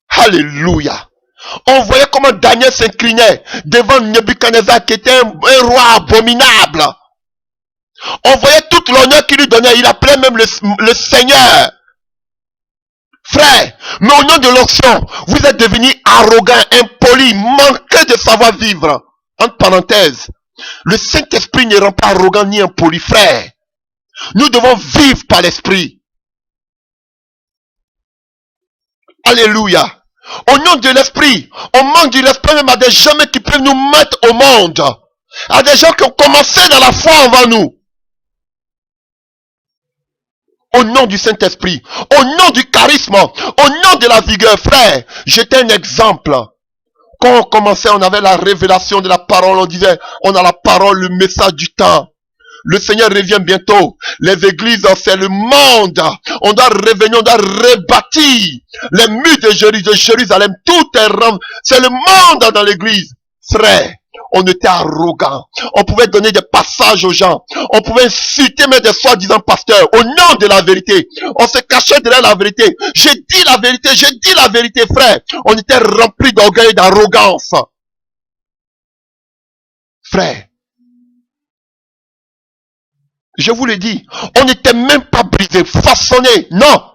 Speaker 1: Alléluia. On voyait comment Daniel s'inclinait devant Nebuchadnezzar qui était un roi abominable. On voyait toute l'honneur qu'il lui donnait. Il appelait même le Seigneur. Frère, mais au nom de l'onction, vous êtes devenus arrogants, impolis, manquez de savoir-vivre. Entre parenthèses, le Saint-Esprit ne rend pas arrogant ni impoli, frère. Nous devons vivre par l'Esprit. Alléluia. Au nom de l'Esprit, on manque de l'Esprit même à des gens qui peuvent nous mettre au monde. À des gens qui ont commencé dans la foi avant nous. Au nom du Saint-Esprit, au nom du charisme, au nom de la vigueur, frère, j'étais un exemple. Quand on commençait, on avait la révélation de la parole, on disait, on a la parole, le message du temps. Le Seigneur revient bientôt. Les églises, c'est le monde. On doit revenir, on doit rebâtir les murs de Jérusalem. Tout est rempli. C'est le monde dans l'église. Frère, on était arrogant. On pouvait donner des passages aux gens. On pouvait insulter même des soi-disant pasteurs au nom de la vérité. On se cachait derrière la vérité. J'ai dit la vérité, frère. On était rempli d'orgueil et d'arrogance. Frère, je vous le dis, on n'était même pas brisé, façonné, non.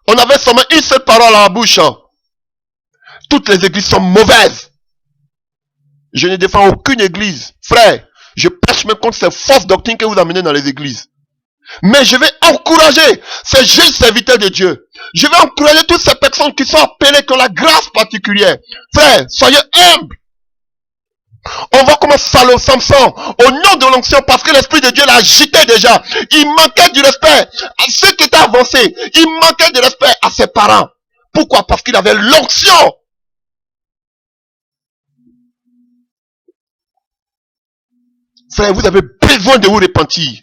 Speaker 1: On avait seulement une seule parole à la bouche. Toutes les églises sont mauvaises. Je ne défends aucune église. Frère, je prêche même contre ces fausses doctrines que vous amenez dans les églises. Mais je vais encourager ces jeunes serviteurs de Dieu. Je vais encourager toutes ces personnes qui sont appelées qui ont la grâce particulière. Frère, soyez humbles. On va comme Samson, au nom de l'onction, parce que l'Esprit de Dieu l'a agité déjà. Il manquait du respect à ceux qui étaient avancés. Il manquait de respect à ses parents. Pourquoi? Parce qu'il avait l'onction. Frère, vous avez besoin de vous repentir.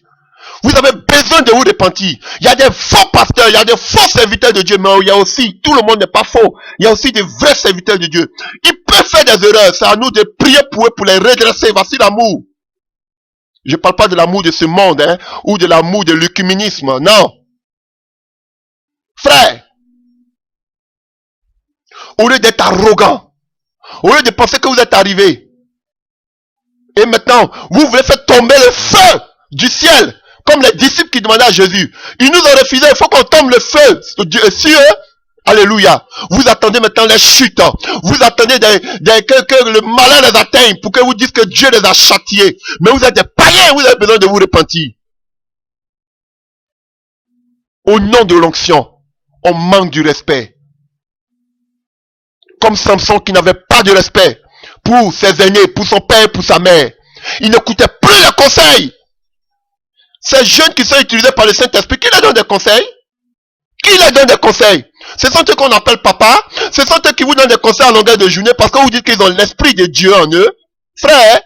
Speaker 1: Vous avez besoin de vous repentir. Il y a des faux pasteurs, il y a des faux serviteurs de Dieu, mais il y a aussi, tout le monde n'est pas faux. Il y a aussi des vrais serviteurs de Dieu. Ils peuvent faire des erreurs. C'est à nous de prier pour eux, pour les redresser. Voici l'amour. Je ne parle pas de l'amour de ce monde, hein, ou de l'amour de l'œcuménisme. Non. Frère, au lieu d'être arrogant, au lieu de penser que vous êtes arrivé, et maintenant, vous voulez faire tomber le feu du ciel, comme les disciples qui demandaient à Jésus. Ils nous ont refusé, il faut qu'on tombe le feu sur eux. Alléluia. Vous attendez maintenant les chutes. Vous attendez que le malin les atteigne pour que vous dites que Dieu les a châtiés. Mais vous êtes des païens, vous avez besoin de vous repentir. Au nom de l'onction, on manque du respect. Comme Samson qui n'avait pas de respect pour ses aînés, pour son père, pour sa mère. Il n'écoutait plus les conseils. Ces jeunes qui sont utilisés par le Saint-Esprit, qui leur donne des conseils? Qui leur donne des conseils? Ce sont eux qu'on appelle papa. Ce sont eux qui vous donnent des conseils à longueur de journée parce que vous dites qu'ils ont l'Esprit de Dieu en eux. Frère,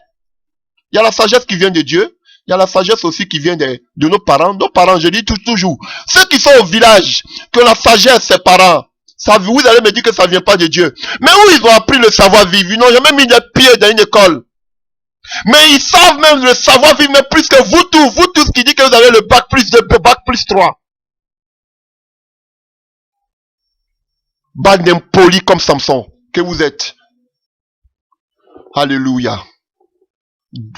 Speaker 1: il y a la sagesse qui vient de Dieu. Il y a la sagesse aussi qui vient de nos parents. Nos parents, je dis toujours, ceux qui sont au village, que la sagesse, ses parents, ça, vous allez me dire que ça ne vient pas de Dieu. Mais où ils ont appris le savoir-vivre? Ils n'ont jamais mis les pieds dans une école. Mais ils savent même le savoir-vivre, même plus que vous tous qui dites que vous avez le bac plus 2, bac plus 3. Bac d'impoli comme Samson, que vous êtes. Alléluia.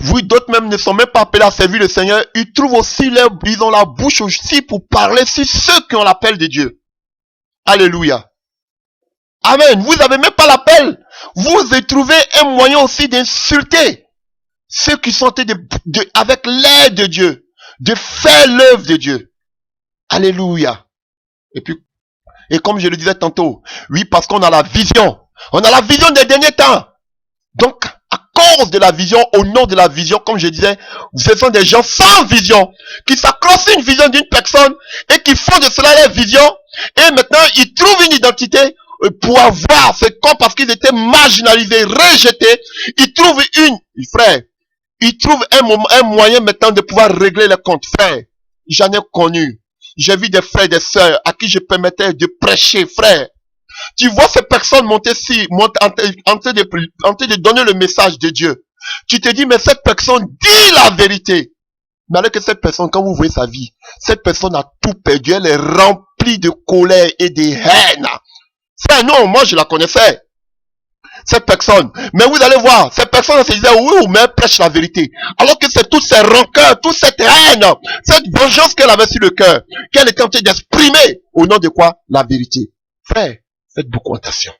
Speaker 1: Vous, d'autres même ne sont même pas appelés à servir le Seigneur. Ils trouvent aussi ils ont la bouche aussi pour parler sur ceux qui ont l'appel de Dieu. Alléluia. Amen. Vous n'avez même pas l'appel. Vous trouvez un moyen aussi d'insulter ceux qui sont avec l'aide de Dieu, de faire l'œuvre de Dieu. Alléluia. Et comme je le disais tantôt, oui, parce qu'on a la vision. On a la vision des derniers temps. Donc, à cause de la vision, au nom de la vision, comme je disais, ce sont des gens sans vision, qui s'accrochent une vision d'une personne et qui font de cela leur vision. Et maintenant, ils trouvent une identité pour avoir. C'est comme parce qu'ils étaient marginalisés, rejetés. Ils trouvent ils trouvent un moyen maintenant de pouvoir régler les comptes. Frère, j'en ai connu. J'ai vu des frères et des sœurs à qui je permettais de prêcher, frère. Tu vois ces personnes monter en train de donner le message de Dieu. Tu te dis, mais cette personne dit la vérité. Mais alors que cette personne, quand vous voyez sa vie, cette personne a tout perdu. Elle est remplie de colère et de haine. Frère, non, moi je la connaissais. Cette personne. Mais vous allez voir, cette personne se disait, oui, mais elle prêche la vérité. Alors que c'est toutes ces rancœurs, toute cette haine, cette vengeance qu'elle avait sur le cœur, qu'elle était en train d'exprimer au nom de quoi? La vérité. Frère, faites beaucoup attention.